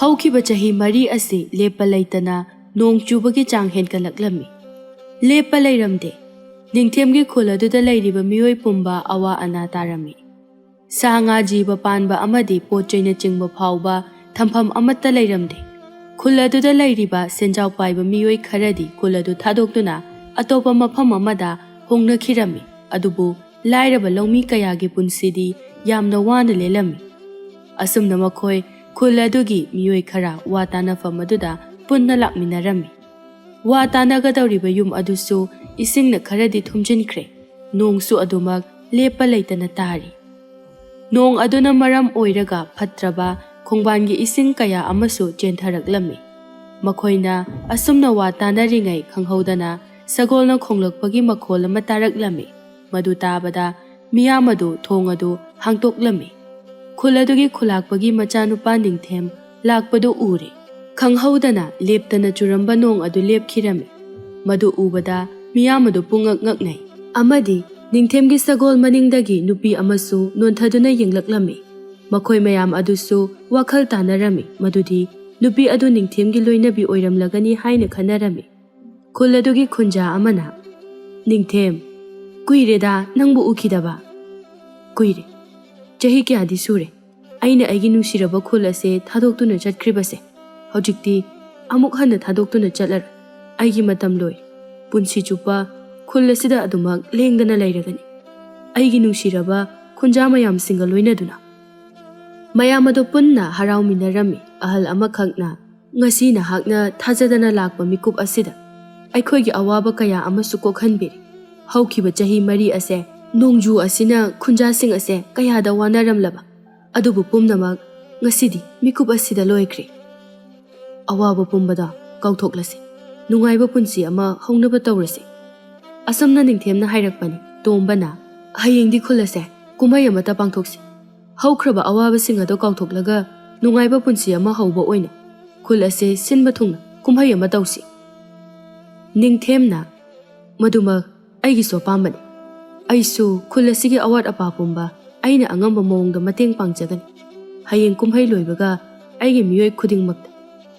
ꯍꯧꯈꯤꯕ ꯆꯍꯤ 4 ꯑꯁꯤ ꯂꯦꯞꯄ ꯂꯩꯇꯅ ꯅꯣꯡ ꯆꯨꯕꯒꯤ ꯆꯥꯡ ꯍꯦꯟꯒꯠꯂꯛꯂꯝꯃꯤ꯫ ꯂꯦꯞꯄ ꯂꯩꯔꯝꯗꯦ꯫ ꯅꯤꯡꯊꯦꯝꯒꯤ ꯈꯨꯜ ꯑꯗꯨꯗ ꯂꯩꯔꯤꯕ ꯃꯤꯑꯣꯏ ꯄꯨꯝꯕ ꯑꯋꯥ ꯑꯅꯥ ꯇꯥꯔꯝꯃꯤ꯫ ꯁꯥ ꯉꯥ ꯖꯤꯕ ꯄꯥꯟꯕ ꯑꯃꯗꯤ ꯄꯣꯠꯆꯩꯅꯆꯤꯡꯕ ꯐꯥꯎꯕ ꯊꯝꯐꯝ ꯑꯃꯠꯇ ꯂꯩꯔꯝꯗꯦ꯫ ꯈꯨꯜ ꯑꯗꯨꯗ ꯂꯩꯔꯤꯕ ꯁꯦꯟꯖꯥꯎ ꯄꯥꯏꯕ ꯃꯤꯑꯣꯏ ꯈꯔꯗꯤ ꯈꯨꯜ ꯑꯗꯨ ꯊꯥꯗꯣꯛꯇꯨꯅ ꯑꯇꯣꯞꯄ ꯃꯐꯝ ꯑꯃꯗ ꯍꯣꯡꯅꯈꯤꯔꯝꯃꯤ, ꯑꯗꯨꯕꯨ ꯂꯥꯏꯔꯕ ꯂꯧꯃꯤ ꯀꯌꯥꯒꯤ ꯄꯨꯟꯁꯤꯗꯤ ꯌꯥꯝꯅ ꯋꯥꯅ ꯂꯦꯜꯂꯝꯃꯤ꯫ ꯑꯁꯨꯝꯅ ꯃꯈꯣꯏ ꯈꯨꯜ ꯑꯗꯨꯒꯤ ꯃꯤꯑꯣꯏ ꯈꯔ ꯋꯥ ꯇꯥꯟꯅꯐꯝ ꯑꯗꯨꯗ ꯄꯨꯟꯅ ꯂꯥꯛꯃꯤꯟꯅꯔꯝꯃꯤ꯫ ꯋꯥ ꯇꯥꯟꯅꯒꯗꯧꯔꯤꯕ ꯌꯨꯝ ꯑꯗꯨꯁꯨ ꯏꯁꯤꯡꯅ ꯈꯔꯗꯤ ꯊꯨꯝꯖꯤꯟꯈ꯭ꯔꯦ꯫ ꯅꯣꯡꯁꯨ ꯑꯗꯨꯃꯛ ꯂꯦꯞꯄ ꯂꯩꯇꯅ ꯇꯥꯔꯤ꯫ ꯅꯣꯡ ꯑꯗꯨꯅ ꯃꯔꯝ ꯑꯣꯏꯔꯒ ꯐꯠꯇ꯭ꯔꯕ ꯈꯣꯡꯕꯥꯟꯒꯤ ꯏꯁꯤꯡ ꯀꯌꯥ ꯑꯃꯁꯨ ꯆꯦꯟꯊꯔꯛꯂꯝꯃꯤ꯫ ꯃꯈꯣꯏꯅ ꯑꯁꯨꯝꯅ ꯋꯥ ꯇꯥꯟꯅꯔꯤꯉꯩ ꯈꯪꯍꯧꯗꯅ ꯁꯒꯣꯜꯅ ꯈꯣꯡꯂꯛꯄꯒꯤ ꯃꯈꯣꯜ ꯑꯃ ꯇꯥꯔꯛꯂꯝꯃꯤ꯫ ꯃꯗꯨ ꯇꯥꯕꯗ ꯃꯤꯌꯥꯝ ꯑꯗꯨ ꯊꯣꯡ ꯑꯗꯨ ꯍꯥꯡꯇꯣꯛꯂꯝꯃꯤ꯫ ꯈꯨꯜ ꯑꯗꯨꯒꯤ ꯈꯨꯜꯂꯥꯛꯄꯒꯤ ꯃꯆꯥꯅꯨꯄꯥ ꯅꯤꯡꯊꯦꯝ ꯂꯥꯛꯄꯗꯨ ꯎꯔꯦ꯫ ꯈꯪꯍꯧꯗꯅ ꯂꯦꯞꯇꯅ ꯆꯨꯔꯝꯕ ꯅꯣꯡ ꯑꯗꯨ ꯂꯦꯞꯈꯤꯔꯝꯃꯤ꯫ ꯃꯗꯨ ꯎꯕꯗ ꯃꯤꯌꯥꯝ ꯑꯗꯨ ꯄꯨꯡꯉꯛ ꯉꯛꯅꯩ꯫ ꯑꯃꯗꯤ ꯅꯤꯡꯊꯦꯝꯒꯤ ꯁꯒꯣꯜ ꯃꯅꯤꯡꯗꯒꯤ ꯅꯨꯄꯤ ꯑꯃꯁꯨ ꯅꯣꯟꯊꯗꯨꯅ ꯌꯦꯡꯂꯛꯂꯝꯃꯤ꯫ ꯃꯈꯣꯏ ꯃꯌꯥꯝ ꯑꯗꯨꯁꯨ ꯋꯥꯈꯜ ꯇꯥꯅꯔꯝꯃꯤ ꯃꯗꯨꯗꯤ ꯅꯨꯄꯤ ꯑꯗꯨ ꯅꯤꯡꯊꯦꯝꯒꯤ ꯂꯣꯏꯅꯕꯤ ꯑꯣꯏꯔꯝꯂꯒꯅꯤ ꯍꯥꯏꯅ ꯈꯟꯅꯔꯝꯃꯤ꯫ ꯈꯨꯜ ꯑꯗꯨꯒꯤ ꯈꯨꯟꯖꯥ ꯑꯃꯅ, "ꯅꯤꯡꯊꯦꯝ, ꯀꯨꯏꯔꯦꯗ ꯅꯪꯕꯨ ꯎꯈꯤꯗꯕ꯫ ꯀꯨꯏꯔꯦ, ꯆꯍꯤ ꯀꯌꯥꯗꯤ ꯁꯨꯔꯦ ꯑꯩꯅ ꯑꯩꯒꯤ ꯅꯨꯡꯁꯤꯔꯕ ꯈꯨꯜ ꯑꯁꯦ ꯊꯥꯗꯣꯛꯇꯨꯅ ꯆꯠꯈ꯭ꯔꯤꯕꯁꯦ꯫ ꯍꯧꯖꯤꯛꯇꯤ ꯑꯃꯨꯛ ꯍꯟꯅ ꯊꯥꯗꯣꯛꯇꯨꯅ ꯆꯠꯂꯔꯣꯏ꯫ ꯑꯩꯒꯤ ꯃꯇꯝ ꯂꯣꯏꯔꯦ꯫ ꯄꯨꯟꯁꯤ ꯆꯨꯞꯄ ꯈꯨꯜ ꯑꯁꯤꯗ ꯑꯗꯨꯃꯛ ꯂꯦꯡꯗꯅ ꯂꯩꯔꯒꯅꯤ, ꯑꯩꯒꯤ ꯅꯨꯡꯁꯤꯔꯕ ꯈꯨꯟꯖꯥ ꯃꯌꯥꯝꯁꯤꯡꯒ ꯂꯣꯏꯅꯗꯨꯅ"꯫ ꯃꯌꯥꯝ ꯑꯗꯨ ꯄꯨꯟꯅ ꯍꯔꯥꯎꯃꯤꯟꯅꯔꯝꯃꯤ꯫ ꯑꯍꯜ ꯑꯃꯈꯛꯅ, "ꯉꯁꯤ ꯅꯍꯥꯛꯅ ꯊꯥꯖꯗꯅ ꯂꯥꯛꯄ ꯃꯤꯀꯨꯞ ꯑꯁꯤꯗ ꯑꯩꯈꯣꯏꯒꯤ ꯑꯋꯥꯕ ꯀꯌꯥ ꯑꯃꯁꯨ ꯀꯣꯛꯍꯟꯕꯤꯔꯤ꯫ ꯍꯧꯈꯤꯕ ꯆꯍꯤ 4 ꯑꯁꯦ ꯅꯣꯡꯖꯨ ꯑꯁꯤꯅ ꯈꯨꯟꯖꯥꯁꯤꯡ ꯑꯁꯦ ꯀꯌꯥꯗ ꯋꯥꯅꯔꯝꯂꯕ, ꯑꯗꯨꯕꯨ ꯄꯨꯝꯅꯃꯛ ꯉꯁꯤꯗꯤ ꯃꯤꯀꯨꯞ ꯑꯁꯤꯗ ꯂꯣꯏꯈ꯭ꯔꯦ꯫ ꯑꯋꯥꯕ ꯄꯨꯝꯕꯗ ꯀꯥꯎꯊꯣꯛꯂꯁꯤ, ꯅꯨꯡꯉꯥꯏꯕ ꯄꯨꯟꯁꯤ ꯑꯃ ꯍꯧꯅꯕ ꯇꯧꯔꯁꯤ"꯫ ꯑꯁꯨꯝꯅ ꯅꯤꯡꯊꯦꯝꯅ ꯍꯥꯏꯔꯛꯄꯅꯤ꯫ ꯇꯣꯝꯕꯅ, "ꯍꯌꯦꯡꯗꯤ ꯈꯨꯜ ꯑꯁꯦ ꯀꯨꯝꯍꯩ ꯑꯃꯠꯇ ꯄꯥꯡꯊꯣꯛꯁꯤ꯫ ꯍꯧꯈ꯭ꯔꯕ ꯑꯋꯥꯕꯁꯤꯡ ꯑꯗꯨ ꯀꯥꯎꯊꯣꯛꯂꯒ ꯅꯨꯡꯉꯥꯏꯕ ꯄꯨꯟꯁꯤ ꯑꯃ ꯍꯧꯕ ꯑꯣꯏꯅ ꯈꯨꯜ ꯑꯁꯦ ꯁꯤꯟꯕ ꯊꯨꯡꯅ ꯀꯨꯝꯍꯩ ꯑꯃ ꯇꯧꯁꯤ"꯫ ꯅꯤꯡꯊꯦꯝꯅ, "ꯃꯗꯨꯃꯛ ꯑꯩꯒꯤꯁꯨ ꯑꯄꯥꯝꯕꯅꯤ꯫ ꯑꯩꯁꯨ ꯈꯨꯜ ꯑꯁꯤꯒꯤ ꯑꯋꯥꯠ ꯑꯄꯥ ꯄꯨꯝꯕ ꯑꯩꯅ ꯑꯉꯝꯕ ꯃꯑꯣꯡꯗ ꯃꯇꯦꯡ ꯄꯥꯡꯖꯒꯅꯤ꯫ ꯍꯌꯦꯡ ꯀꯨꯝꯍꯩ ꯂꯣꯏꯕꯒ ꯑꯩꯒꯤ ꯃꯤꯑꯣꯏ ꯈꯨꯗꯤꯡꯃꯛꯇ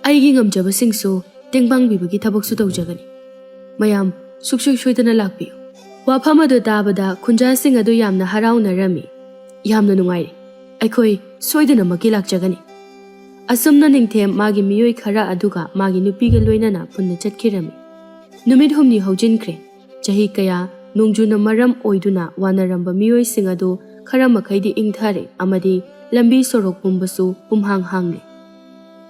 ꯑꯩꯒꯤ ꯉꯝꯖꯕꯁꯤꯡꯁꯨ ꯇꯦꯡꯕꯥꯡꯕꯤꯕꯒꯤ ꯊꯕꯛꯁꯨ ꯇꯧꯖꯒꯅꯤ꯫ ꯃꯌꯥꯝ ꯁꯨꯡꯁꯣꯏ ꯁꯣꯏꯗꯅ ꯂꯥꯛꯄꯤꯌꯨ"꯫ ꯋꯥꯐꯝ ꯑꯗꯨ ꯇꯥꯕꯗ ꯈꯨꯟꯖꯥꯁꯤꯡ ꯑꯗꯨ ꯌꯥꯝꯅ ꯍꯔꯥꯎꯅꯔꯝꯃꯤ꯫ "ꯌꯥꯝꯅ ꯅꯨꯡꯉꯥꯏꯔꯦ, ꯑꯩꯈꯣꯏ ꯁꯣꯏꯗꯅꯃꯛꯀꯤ ꯂꯥꯛꯆꯒꯅꯤ"꯫ ꯑꯁꯨꯝꯅ ꯅꯤꯡꯊꯦꯝ ꯃꯥꯒꯤ ꯃꯤꯑꯣꯏ ꯈꯔ ꯑꯗꯨꯒ ꯃꯥꯒꯤ ꯅꯨꯄꯤꯒ ꯂꯣꯏꯅꯅ ꯄꯨꯟꯅ ꯆꯠꯈꯤꯔꯝꯃꯤ꯫ ꯅꯨꯃꯤꯠ 8 ꯍꯧꯖꯤꯟꯈ꯭ꯔꯦ꯫ ꯆꯍꯤ ꯀꯌꯥ ꯅꯣꯡꯖꯨꯅ ꯃꯔꯝ ꯑꯣꯏꯗꯨꯅ ꯋꯥꯅꯔꯝꯕ ꯃꯤꯑꯣꯏꯁꯤꯡ ꯑꯗꯨ ꯈꯔ ꯃꯈꯩꯗꯤ ꯏꯪꯊꯔꯦ ꯑꯃꯗꯤ ꯂꯝꯕꯤ ꯁꯣꯔꯣꯛ ꯄꯨꯝꯕꯁꯨ ꯄꯨꯝꯍꯥꯡ ꯍꯥꯡꯂꯦ꯫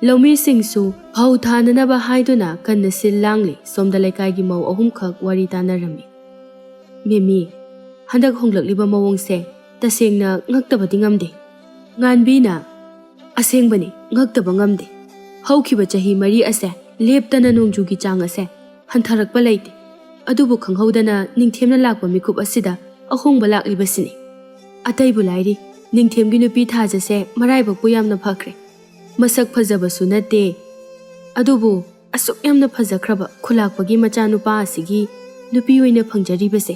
ꯂꯧꯃꯤꯁꯤꯡꯁꯨ ꯐꯧ ꯊꯥꯅꯅꯕ ꯍꯥꯏꯗꯨꯅ ꯀꯟꯅ ꯁꯤꯜ ꯂꯥꯡꯂꯤ꯫ ꯁꯣꯝꯗ ꯂꯩꯀꯥꯏꯒꯤ ꯃꯧ 3ꯈꯛ ꯋꯥꯔꯤ ꯇꯥꯟꯅꯔꯝꯃꯤ꯫ "ꯃꯦꯃꯤ, ꯍꯟꯗꯛ ꯍꯣꯡꯂꯛꯂꯤꯕ ꯃꯑꯣꯡꯁꯦ ꯇꯁꯦꯡꯅ ꯉꯛꯇꯕꯗꯤ ꯉꯝꯗꯦ"꯫ ꯉꯥꯟꯕꯤꯅ, "ꯑꯁꯦꯡꯕꯅꯤ, ꯉꯛꯇꯕ ꯉꯝꯗꯦ꯫ ꯍꯧꯈꯤꯕ ꯆꯍꯤ 4 ꯑꯁꯦ ꯂꯦꯞꯇꯅ ꯅꯣꯡꯖꯨꯒꯤ ꯆꯥꯡ ꯑꯁꯦ ꯍꯟꯊꯔꯛꯄ ꯂꯩꯇꯦ꯫ ꯑꯗꯨꯕꯨ ꯈꯪꯍꯧꯗꯅ ꯅꯤꯡꯊꯦꯝꯅ ꯂꯥꯛꯄ ꯃꯤꯀꯨꯞ ꯑꯁꯤꯗ ꯑꯍꯣꯡꯕ ꯂꯥꯛꯂꯤꯕꯁꯤꯅꯤ꯫ ꯑꯇꯩꯕꯨ ꯂꯥꯏꯔꯤ, ꯅꯤꯡꯊꯦꯝꯒꯤ ꯅꯨꯄꯤ ꯊꯥꯖꯁꯦ ꯃꯔꯥꯏꯕꯛꯄꯨ ꯌꯥꯝꯅ ꯐꯈ꯭ꯔꯦ꯫ ꯃꯁꯛ ꯐꯖꯕꯁꯨ ꯅꯠꯇꯦ, ꯑꯗꯨꯕꯨ ꯑꯁꯨꯛ ꯌꯥꯝꯅ ꯐꯖꯈ꯭ꯔꯕ ꯈꯨꯜꯂꯥꯛꯄꯒꯤ ꯃꯆꯥꯅꯨꯄꯥ ꯑꯁꯤꯒꯤ ꯅꯨꯄꯤ ꯑꯣꯏꯅ ꯐꯪꯖꯔꯤꯕꯁꯦ,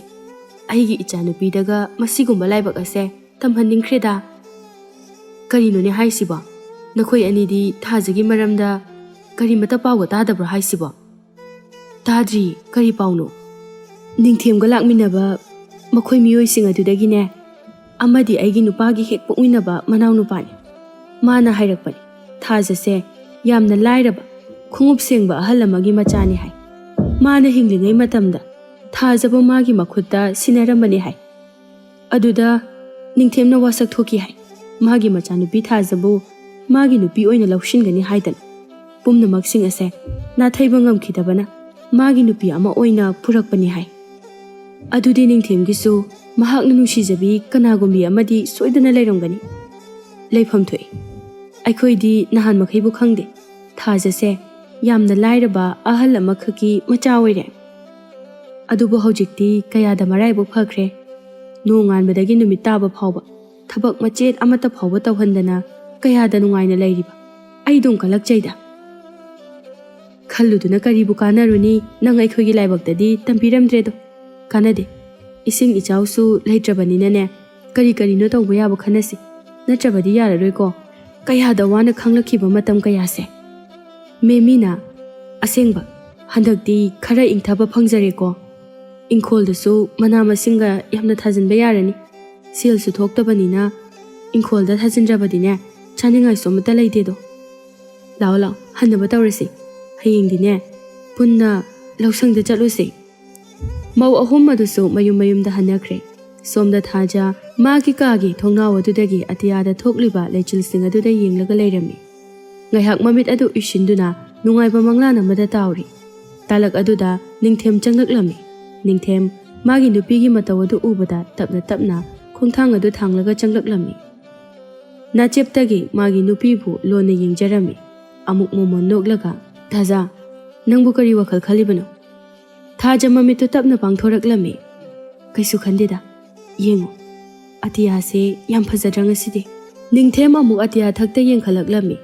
ꯑꯩꯒꯤ ꯏꯆꯥꯅꯨꯄꯤꯗꯒ ꯃꯁꯤꯒꯨꯝꯕ ꯂꯥꯏꯕꯛ ꯑꯁꯦ ꯇꯝꯍꯟꯅꯤꯡꯈ꯭ꯔꯦꯗ"꯫ "ꯀꯔꯤꯅꯣꯅꯦ ꯍꯥꯏꯁꯤꯕꯣ? ꯅꯈꯣꯏ ꯑꯅꯤꯗꯤ ꯊꯥꯖꯒꯤ ꯃꯔꯝꯗ ꯀꯔꯤꯃꯠꯇ ꯄꯥꯎꯒ ꯇꯥꯗꯕ꯭ꯔꯣ ꯍꯥꯏꯁꯤꯕꯣ"꯫ "ꯇꯥꯗ꯭ꯔꯤ, ꯀꯔꯤ ꯄꯥꯎꯅꯣ"꯫ "ꯅꯤꯡꯊꯦꯝꯒ ꯂꯥꯛꯃꯤꯟꯅꯕ ꯃꯈꯣꯏ ꯃꯤꯑꯣꯏꯁꯤꯡ ꯑꯗꯨꯗꯒꯤꯅꯦ, ꯑꯃꯗꯤ ꯑꯩꯒꯤ ꯅꯨꯄꯥꯒꯤ ꯍꯦꯛ ꯄꯣꯛꯃꯤꯟꯅꯕ ꯃꯅꯥꯎ ꯅꯨꯄꯥꯅꯤ꯫ ꯃꯥꯅ ꯍꯥꯏꯔꯛꯄꯅꯤ, ꯊꯥꯖꯁꯦ ꯌꯥꯝꯅ ꯂꯥꯏꯔꯕ ꯈꯣꯡꯎꯞ ꯁꯦꯡꯕ ꯑꯍꯜ ꯑꯃꯒꯤ ꯃꯆꯥꯅꯤ ꯍꯥꯏ꯫ ꯃꯥꯅ ꯍꯤꯡꯂꯤꯉꯩ ꯃꯇꯝꯗ ꯊꯥꯖꯕ ꯃꯥꯒꯤ ꯃꯈꯨꯠꯇ ꯁꯤꯟꯅꯔꯝꯕꯅꯤ ꯍꯥꯏ꯫ ꯑꯗꯨꯗ ꯅꯤꯡꯊꯦꯝꯅ ꯋꯥꯁꯛ ꯊꯣꯛꯈꯤ ꯍꯥꯏ, ꯃꯥꯒꯤ ꯃꯆꯥꯅꯨꯄꯤ ꯊꯥꯖꯕꯨ ꯃꯥꯒꯤ ꯅꯨꯄꯤ ꯑꯣꯏꯅ ꯂꯧꯁꯤꯟꯒꯅꯤ ꯍꯥꯏꯗꯅ꯫ ꯄꯨꯝꯅꯃꯛꯁꯤꯡ ꯑꯁꯦ ꯅꯥꯊꯩꯕ ꯉꯝꯈꯤꯗꯕꯅ ꯃꯥꯒꯤ ꯅꯨꯄꯤ ꯑꯃ ꯑꯣꯏꯅ ꯄꯨꯔꯛꯄꯅꯤ ꯍꯥꯏ꯫ ꯑꯗꯨꯗꯤ ꯅꯤꯡꯊꯦꯝꯒꯤꯁꯨ ꯃꯍꯥꯛꯅ ꯅꯨꯡꯁꯤꯖꯕꯤ ꯀꯅꯥꯒꯨꯝꯕꯤ ꯑꯃꯗꯤ ꯁꯣꯏꯗꯅ ꯂꯩꯔꯝꯒꯅꯤ꯫ ꯂꯩꯐꯝ ꯊꯣꯛꯏ꯫ ꯑꯩꯈꯣꯏꯗꯤ ꯅꯍꯥꯟ ꯃꯈꯩꯕꯨ ꯈꯪꯗꯦ, ꯊꯥꯖꯁꯦ ꯌꯥꯝꯅ ꯂꯥꯏꯔꯕ ꯑꯍꯜ ꯑꯃꯈꯛꯀꯤ ꯃꯆꯥ ꯑꯣꯏꯔꯦ꯫ ꯑꯗꯨꯕꯨ ꯍꯧꯖꯤꯛꯇꯤ ꯀꯌꯥꯗ ꯃꯔꯥꯏꯕꯛ ꯐꯈ꯭ꯔꯦ꯫ ꯅꯣꯡꯉꯥꯟꯕꯗꯒꯤ ꯅꯨꯃꯤꯠ ꯇꯥꯕ ꯐꯥꯎꯕ ꯊꯕꯛ ꯃꯆꯦꯠ ꯑꯃꯠꯇ ꯐꯥꯎꯕ ꯇꯧꯍꯟꯗꯅ ꯀꯌꯥꯗ ꯅꯨꯡꯉꯥꯏꯅ ꯂꯩꯔꯤꯕ ꯑꯩꯗꯨꯝ ꯀꯜꯂꯛꯆꯩꯗ"꯫ "ꯈꯜꯂꯨꯗꯨꯅ ꯀꯔꯤꯕꯨ ꯀꯥꯟꯅꯔꯨꯅꯤ, ꯅꯪ ꯑꯩꯈꯣꯏꯒꯤ ꯂꯥꯏꯕꯛꯇꯗꯤ ꯇꯝꯕꯤꯔꯝꯗ꯭ꯔꯦꯗꯣ꯫ ꯀꯥꯟꯅꯗꯦ, ꯏꯁꯤꯡ ꯏꯆꯥꯎꯁꯨ ꯂꯩꯇ꯭ꯔꯕꯅꯤꯅꯅꯦ, ꯀꯔꯤ ꯀꯔꯤꯅꯣ ꯇꯧꯕ ꯌꯥꯕ ꯈꯟꯅꯁꯤ, ꯅꯠꯇ꯭ꯔꯕꯗꯤ ꯌꯥꯔꯔꯣꯏꯀꯣ꯫ ꯀꯌꯥꯗ ꯋꯥꯅ ꯈꯪꯂꯛꯈꯤꯕ ꯃꯇꯝ ꯀꯌꯥꯁꯦ ꯃꯦꯃꯤꯅ ꯑꯁꯦꯡꯕ ꯍꯟꯗꯛꯇꯤ ꯈꯔ ꯏꯪꯊꯕ ꯐꯪꯖꯔꯦꯀꯣ ꯏꯪꯈꯣꯜꯗꯁꯨ ꯃꯅꯥ ꯃꯁꯤꯡꯒ ꯌꯥꯝꯅ ꯊꯥꯖꯤꯟꯕ ꯌꯥꯔꯅꯤ ꯁꯦꯜꯁꯨ ꯊꯣꯛꯇꯕꯅꯤꯅ ꯏꯪꯈꯣꯜꯗ ꯊꯥꯖꯤꯟꯗ꯭ꯔꯕꯗꯤꯅꯦ ꯆꯥꯅꯤꯡꯉꯥꯏꯁꯨ ꯑꯃꯠꯇ ꯂꯩꯇꯦꯗꯣ ꯂꯥꯛꯑꯣ ꯂꯥꯛꯑꯣ ꯍꯟꯅꯕ ꯇꯧꯔꯁꯤ ꯍꯌꯦꯡꯗꯤꯅꯦ ꯄꯨꯟꯅ ꯂꯧꯁꯪꯗ ꯆꯠꯂꯨꯁꯤ ꯃꯧ ꯑꯍꯨꯝ ꯑꯗꯨꯁꯨ ꯃꯌꯨꯝ ꯃꯌꯨꯝꯗ ꯍꯟꯅꯈ꯭ꯔꯦ ꯁꯣꯝꯗ ꯊꯥꯖ ꯃꯥꯒꯤ ꯀꯥꯒꯤ ꯊꯣꯡꯅꯥꯎ ꯑꯗꯨꯗꯒꯤ ꯑꯇꯤꯌꯥꯗ ꯊꯣꯛꯂꯤꯕ ꯂꯩꯆꯤꯜꯁꯤꯡ ꯑꯗꯨꯗ ꯌꯦꯡꯂꯒ ꯂꯩꯔꯝꯃꯤ ꯉꯥꯏꯍꯥꯛ ꯃꯃꯤꯠ ꯑꯗꯨ ꯎꯏꯁꯤꯟꯗꯨꯅ ꯅꯨꯡꯉꯥꯏꯕ ꯃꯪꯂꯥꯟ ꯑꯃꯗ ꯇꯥꯎꯔꯤ ꯇꯥꯂꯛ ꯑꯗꯨꯗ ꯅꯤꯡꯊꯦꯝ ꯆꯪꯂꯛꯂꯝꯃꯤ ꯅꯤꯡꯊꯦꯝ ꯃꯥꯒꯤ ꯅꯨꯄꯤꯒꯤ ꯃꯇꯧ ꯑꯗꯨ ꯎꯕꯗ ꯇꯞꯅ ꯇꯞꯅ ꯈꯣꯡꯊꯥꯡ ꯑꯗꯨ ꯊꯥꯡꯂꯒ ꯆꯪꯂꯛꯂꯝꯃꯤ ꯅꯥꯆꯦꯞꯇꯒꯤ ꯃꯥꯒꯤ ꯅꯨꯄꯤꯕꯨ ꯂꯣꯟꯅ ꯌꯦꯡꯖꯔꯝꯃꯤ ꯑꯃꯨꯛ ꯃꯣꯃꯣꯟ ꯅꯣꯛꯂꯒ ꯊꯥꯖ ꯅꯪꯕꯨ ꯀꯔꯤ ꯋꯥꯈꯜ ꯈꯜꯂꯤꯕꯅꯣ ꯊꯥꯖ ꯃꯃꯤꯠꯇꯨ ꯇꯞꯅ ꯄꯥꯡꯊꯣꯔꯛꯂꯝꯃꯤ ꯀꯩꯁꯨ ꯈꯟꯗꯦꯗ ꯌꯦꯡꯉꯨ ꯑꯇꯤꯌꯥꯁꯦ ꯌꯥꯝ ꯐꯖꯗ꯭ꯔꯥ ꯉꯁꯤꯗꯤ ꯅꯤꯡꯊꯦꯝ ꯑꯃꯨꯛ ꯑꯇꯤꯌꯥ ꯊꯛꯇ ꯌꯦꯡꯈꯠꯂꯛꯂꯝꯃꯤ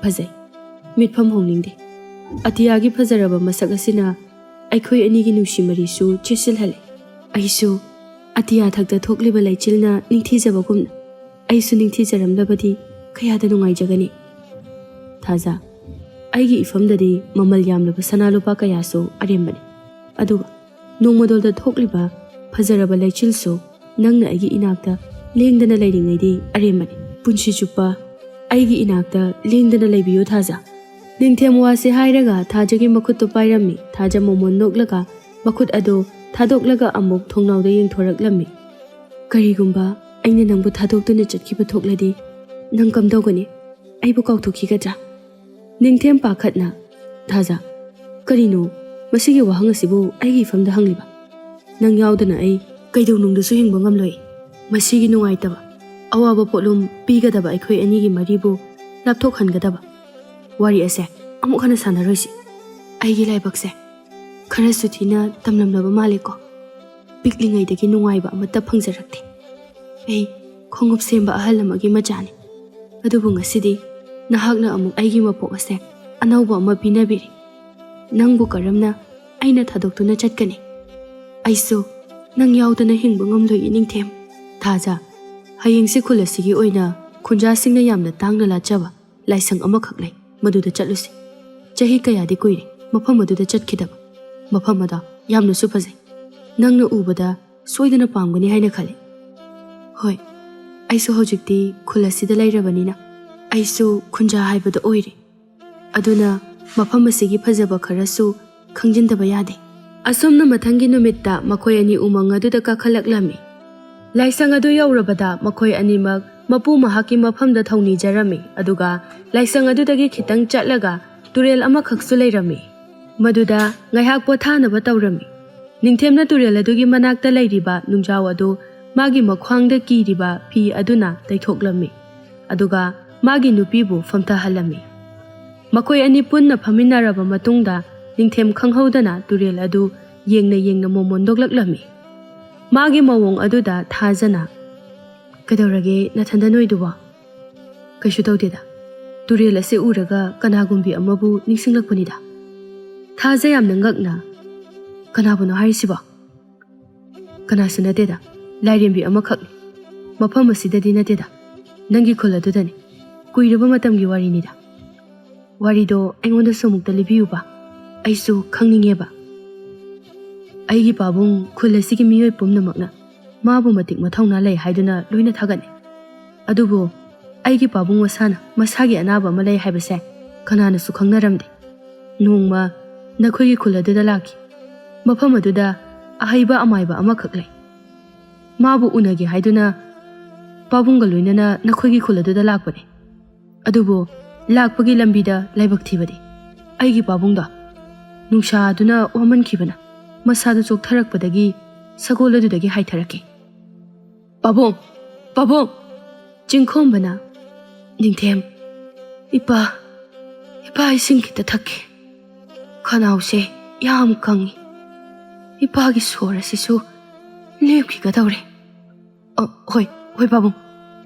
ꯐꯖꯩ ꯃꯤꯠꯐꯝ ꯍꯣꯡꯅꯤꯡꯗꯦ ꯑꯇꯤꯌꯥꯒꯤ ꯐꯖꯔꯕ ꯃꯁꯛ ꯑꯁꯤꯅ ꯑꯩꯈꯣꯏ ꯑꯅꯤꯒꯤ ꯅꯨꯡꯁꯤ ꯃꯔꯤꯁꯨ ꯆꯦꯠꯁꯤꯜꯍꯜꯂꯤ ꯑꯩꯁꯨ ꯑꯇꯤꯌꯥ ꯊꯛꯇ ꯊꯣꯛꯂꯤꯕ ꯂꯩꯆꯤꯜꯅ ꯅꯤꯡꯊꯤꯖꯕꯒꯨꯝꯅ ꯑꯩꯁꯨ ꯅꯤꯡꯊꯤꯖꯔꯝꯂꯕꯗꯤ ꯀꯌꯥꯗ ꯅꯨꯡꯉꯥꯏꯖꯒꯅꯤ ꯊꯥꯖ ꯑꯩꯒꯤ ꯏꯐꯝꯗꯗꯤ ꯃꯃꯜ ꯌꯥꯝꯂꯕ ꯁꯅꯥ ꯂꯨꯄꯥ ꯀꯌꯥꯁꯨ ꯑꯔꯦꯝꯕꯅꯤ ꯑꯗꯨꯒ ꯅꯣꯡꯃꯗꯣꯜꯗ ꯊꯣꯛꯂꯤꯕ ꯐꯖꯔꯕ ꯂꯩꯆꯤꯜꯁꯨ ꯅꯪꯅ ꯑꯩꯒꯤ ꯏꯅꯥꯛꯇ ꯂꯦꯡꯗꯅ ꯂꯩꯔꯤꯉꯩꯗꯤ ꯑꯔꯦꯝꯕꯅꯤ ꯄꯨꯟꯁꯤ ꯆꯨꯞꯄ ꯑꯩꯒꯤ ꯏꯅꯥꯛꯇ ꯂꯦꯡꯗꯅ ꯂꯩꯕꯤꯌꯨ ꯊꯥꯖ ꯅꯤꯡꯊꯦꯝ ꯋꯥꯁꯦ ꯍꯥꯏꯔꯒ ꯊꯥꯖꯒꯤ ꯃꯈꯨꯠꯇꯨ ꯄꯥꯏꯔꯝꯃꯤ ꯊꯥꯖ ꯃꯣꯃꯣꯟ ꯅꯣꯛꯂꯒ ꯃꯈꯨꯠ ꯑꯗꯨ ꯊꯥꯗꯣꯛꯂꯒ ꯑꯃꯨꯛ ꯊꯣꯡꯅꯥꯎꯗ ꯌꯦꯡꯊꯣꯔꯛꯂꯝꯃꯤ ꯀꯔꯤꯒꯨꯝꯕ ꯑꯩꯅ ꯅꯪꯕꯨ ꯊꯥꯗꯣꯛꯇꯨꯅ ꯆꯠꯈꯤꯕ ꯊꯣꯛꯂꯗꯤ ꯅꯪ ꯀꯝꯗꯧꯒꯅꯤ ꯑꯩꯕꯨ ꯀꯥꯎꯊꯣꯛꯈꯤꯒꯗ꯭ꯔꯥ ꯅꯤꯡꯊꯦꯝ ꯄꯥꯈꯠꯅ ꯊꯥꯖ ꯀꯔꯤꯅꯣ ꯃꯁꯤꯒꯤ ꯋꯥꯍꯪ ꯑꯁꯤꯕꯨ ꯑꯩꯒꯤ ꯏꯐꯝꯗ ꯍꯪꯂꯤꯕ ꯅꯪ ꯌꯥꯎꯗꯅ ꯑꯩ ꯀꯩꯗꯧꯅꯨꯡꯗꯁꯨ ꯍꯤꯡꯕ ꯉꯝꯂꯣꯏ ꯃꯁꯤꯒꯤ ꯅꯨꯡꯉꯥꯏꯇꯕ ꯑꯋꯥꯕ ꯄꯣꯠꯂꯨꯝ ꯄꯤꯒꯗꯕ ꯑꯩꯈꯣꯏ ꯑꯅꯤꯒꯤ ꯃꯔꯤꯕꯨ ꯂꯥꯞꯊꯣꯛꯍꯟꯒꯗꯕ ꯋꯥꯔꯤ ꯑꯁꯦ ꯑꯃꯨꯛ ꯍꯟꯅ ꯁꯥꯟꯅꯔꯣꯏꯁꯤ ꯑꯩꯒꯤ ꯂꯥꯏꯕꯛꯁꯦ ꯈꯔꯁꯨ ꯊꯤꯅ ꯇꯝꯂꯝꯂꯕ ꯃꯥꯜꯂꯦꯀꯣ ꯄꯤꯛꯂꯤꯉꯩꯗꯒꯤ ꯅꯨꯡꯉꯥꯏꯕ ꯑꯃꯠꯇ ꯐꯪꯖꯔꯛꯇꯦ ꯑꯩ ꯈꯣꯡꯎꯞ ꯁꯦꯝꯕ ꯑꯍꯜ ꯑꯃꯒꯤ ꯃꯆꯥꯅꯤ ꯑꯗꯨꯕꯨ ꯉꯁꯤꯗꯤ ꯅꯍꯥꯛꯅ ꯑꯃꯨꯛ ꯑꯩꯒꯤ ꯃꯄꯣꯛ ꯑꯁꯦ ꯑꯅꯧꯕ ꯑꯃ ꯄꯤꯅꯕꯤꯔꯤ ꯅꯪꯕꯨ ꯀꯔꯝꯅ ꯑꯩꯅ ꯊꯥꯗꯣꯛꯇꯨꯅ ꯆꯠꯀꯅꯤ ꯑꯩꯁꯨ ꯅꯪ ꯌꯥꯎꯗꯅ ꯍꯤꯡꯕ ꯉꯝꯂꯣꯏ ꯅꯤꯡꯊꯦꯝ ꯊꯥꯖ ꯍꯌꯦꯡꯁꯤ ꯈꯨꯜ ꯑꯁꯤꯒꯤ ꯑꯣꯏꯅ ꯈꯨꯟꯖꯥꯁꯤꯡꯅ ꯌꯥꯝꯅ ꯇꯥꯡꯅ ꯂꯥꯠꯆꯕ ꯂꯥꯏꯁꯪ ꯑꯃꯈꯛ ꯂꯩ ꯃꯗꯨꯗ ꯆꯠꯂꯨꯁꯤ ꯆꯍꯤ ꯀꯌꯥꯗꯤ ꯀꯨꯏꯔꯦ ꯃꯐꯝ ꯑꯗꯨꯗ ꯆꯠꯈꯤꯗꯕ ꯃꯐꯝ ꯑꯗꯣ ꯌꯥꯝꯅꯁꯨ ꯐꯖꯩ ꯅꯪꯅ ꯎꯕꯗ ꯁꯣꯏꯗꯅ ꯄꯥꯝꯒꯅꯤ ꯍꯥꯏꯅ ꯈꯜꯂꯤ ꯍꯣꯏ ꯑꯩꯁꯨ ꯍꯧꯖꯤꯛꯇꯤ ꯈꯨꯜ ꯑꯁꯤꯗ ꯂꯩꯔꯕꯅꯤꯅ ꯑꯩꯁꯨ ꯈꯨꯟꯖꯥ ꯍꯥꯏꯕꯗꯣ ꯑꯣꯏꯔꯦ ꯑꯗꯨꯅ ꯃꯐꯝ ꯑꯁꯤꯒꯤ ꯐꯖꯕ ꯈꯔꯁꯨ ꯈꯪꯖꯤꯟꯗꯕ ꯌꯥꯗꯦ ꯑꯁꯨꯝꯅ ꯃꯊꯪꯒꯤ ꯅꯨꯃꯤꯠꯇ ꯃꯈꯣꯏ ꯑꯅꯤ ꯎꯃꯪ ꯑꯗꯨꯗ ꯀꯥꯈꯠꯂꯛꯂꯝꯃꯤ ꯂꯥꯏꯁꯪ ꯑꯗꯨ ꯌꯧꯔꯕꯗ ꯃꯈꯣꯏ ꯑꯅꯤꯃꯛ ꯃꯄꯨ ꯃꯍꯥꯛꯀꯤ ꯃꯐꯝꯗ ꯊꯧꯅꯤꯖꯔꯝꯃꯤ ꯑꯗꯨꯒ ꯂꯥꯏꯁꯪ ꯑꯗꯨꯗꯒꯤ ꯈꯤꯇꯪ ꯆꯠꯂꯒ ꯇꯨꯔꯦꯜ ꯑꯃꯈꯛꯁꯨ ꯂꯩꯔꯝꯃꯤ ꯃꯗꯨꯗ ꯉꯥꯏꯍꯥꯛ ꯄꯣꯊꯥꯅꯕ ꯇꯧꯔꯝꯃꯤ ꯅꯤꯡꯊꯦꯝꯅ ꯇꯨꯔꯦꯜ ꯑꯗꯨꯒꯤ ꯃꯅꯥꯛꯇ ꯂꯩꯔꯤꯕ ꯅꯨꯡꯖꯥꯎ ꯑꯗꯨ ꯃꯥꯒꯤ ꯃꯈ꯭ꯋꯥꯡꯗ ꯀꯤꯔꯤꯕ ꯐꯤ ꯑꯗꯨꯅ ꯇꯩꯊꯣꯛꯂꯝꯃꯤ ꯑꯗꯨꯒ ꯃꯥꯒꯤ ꯅꯨꯄꯤꯕꯨ ꯐꯝꯊꯍꯜꯂꯝꯃꯤ ꯃꯈꯣꯏ ꯑꯅꯤ ꯄꯨꯟꯅ ꯐꯝꯃꯤꯟꯅꯔꯕ ꯃꯇꯨꯡꯗ ꯅꯤꯡꯊꯦꯝ ꯈꯪꯍꯧꯗꯅ ꯇꯨꯔꯦꯜ ꯑꯗꯨ ꯌꯦꯡꯅ ꯌꯦꯡꯅ ꯃꯣꯃꯣꯟ ꯅꯣꯛꯂꯛꯂꯝꯃꯤ ꯃꯥꯒꯤ ꯃꯑꯣꯡ ꯑꯗꯨꯗ ꯊꯥꯖꯅ ꯀꯩꯗꯧꯔꯒꯦ ꯅꯊꯟꯗ ꯅꯣꯏꯗꯨꯕꯣ ꯀꯩꯁꯨ ꯇꯧꯗꯦꯗ ꯇꯨꯔꯦꯜ ꯑꯁꯤ ꯎꯔꯒ ꯀꯅꯥꯒꯨꯝꯕꯤ ꯑꯃꯕꯨ ꯅꯤꯡꯁꯤꯡꯂꯛꯄꯅꯤꯗ ꯊꯥꯖ ꯌꯥꯝꯅ ꯉꯛꯅ ꯀꯅꯥꯕꯨꯅꯣ ꯍꯥꯏꯔꯤꯁꯤꯕꯣ ꯀꯅꯥꯁꯨ ꯅꯠꯇꯦꯗ ꯂꯥꯏꯔꯦꯝꯕꯤ ꯑꯃꯈꯛꯅꯤ ꯃꯐꯝ ꯑꯁꯤꯗꯗꯤ ꯅꯠꯇꯦꯗ ꯅꯪꯒꯤ ꯈꯨꯜ ꯑꯗꯨꯗꯅꯤ ꯀꯨꯏꯔꯕ ꯃꯇꯝꯒꯤ ꯋꯥꯔꯤꯅꯤꯗ ꯋꯥꯔꯤꯗꯣ ꯑꯩꯉꯣꯟꯗꯁꯨ ꯑꯃꯨꯛꯇ ꯂꯤꯕꯤꯌꯨꯕ ꯑꯩꯁꯨ ꯈꯪꯅꯤꯡꯉꯦꯕ ꯑꯩꯒꯤ ꯄꯥꯕꯨꯡ ꯈꯨꯜ ꯑꯁꯤꯒꯤ ꯃꯤꯑꯣꯏ ꯄꯨꯝꯅꯃꯛꯅ ꯃꯥꯕꯨ ꯃꯇꯤꯛ ꯃꯊꯧꯅꯥ ꯂꯩ ꯍꯥꯏꯗꯨꯅ ꯂꯣꯏꯅ ꯊꯥꯒꯠꯅꯩ ꯑꯗꯨꯕꯨ ꯑꯩꯒꯤ ꯄꯥꯕꯨꯡ ꯃꯁꯥꯅ ꯃꯁꯥꯒꯤ ꯑꯅꯥꯕ ꯑꯃ ꯂꯩ ꯍꯥꯏꯕꯁꯦ ꯀꯅꯥꯅꯁꯨ ꯈꯪꯅꯔꯝꯗꯦ ꯅꯣꯡꯃ ꯅꯈꯣꯏꯒꯤ ꯈꯨꯜ ꯑꯗꯨꯗ ꯂꯥꯛꯈꯤ ꯃꯐꯝ ꯑꯗꯨꯗ ꯑꯍꯩꯕ ꯑꯃꯥꯏꯕ ꯑꯃꯈꯛ ꯂꯩ ꯃꯥꯕꯨ ꯎꯅꯒꯦ ꯍꯥꯏꯗꯨꯅ ꯄꯥꯕꯨꯡꯒ ꯂꯣꯏꯅꯅ ꯅꯈꯣꯏꯒꯤ ꯈꯨꯜ ꯑꯗꯨꯗ ꯂꯥꯛꯄꯅꯤ ꯑꯗꯨꯕꯨ ꯂꯥꯛꯄꯒꯤ ꯂꯝꯕꯤꯗ ꯂꯥꯏꯕꯛ ꯊꯤꯕꯗꯤ ꯑꯩꯒꯤ ꯄꯥꯕꯨꯡꯗꯣ ꯅꯨꯡꯁꯥꯗꯨꯅ ꯋꯥꯃꯟꯈꯤꯕꯅ ꯃꯁꯥꯗꯨ ꯆꯣꯛꯊꯔꯛꯄꯗꯒꯤ ꯁꯒꯣꯜ ꯑꯗꯨꯗꯒꯤ ꯍꯥꯏꯊꯔꯛꯈꯤ ꯄꯥꯕꯨꯡ ꯄꯥꯕꯨꯡ ꯆꯤꯡꯈꯣꯝꯕꯅ ꯅꯤꯡꯊꯦꯝ ꯏꯄꯥ ꯏꯁꯤꯡ ꯈꯤꯇ ꯊꯛꯀꯦ ꯈꯅꯥꯎꯁꯦ ꯌꯥꯝ ꯀꯪꯉꯤ ꯏꯄꯥꯒꯤ ꯁꯣꯔ ꯑꯁꯤꯁꯨ ꯂꯦꯞꯈꯤꯒꯗꯧꯔꯦ ꯍꯣꯏ ꯄꯥꯕꯨꯡ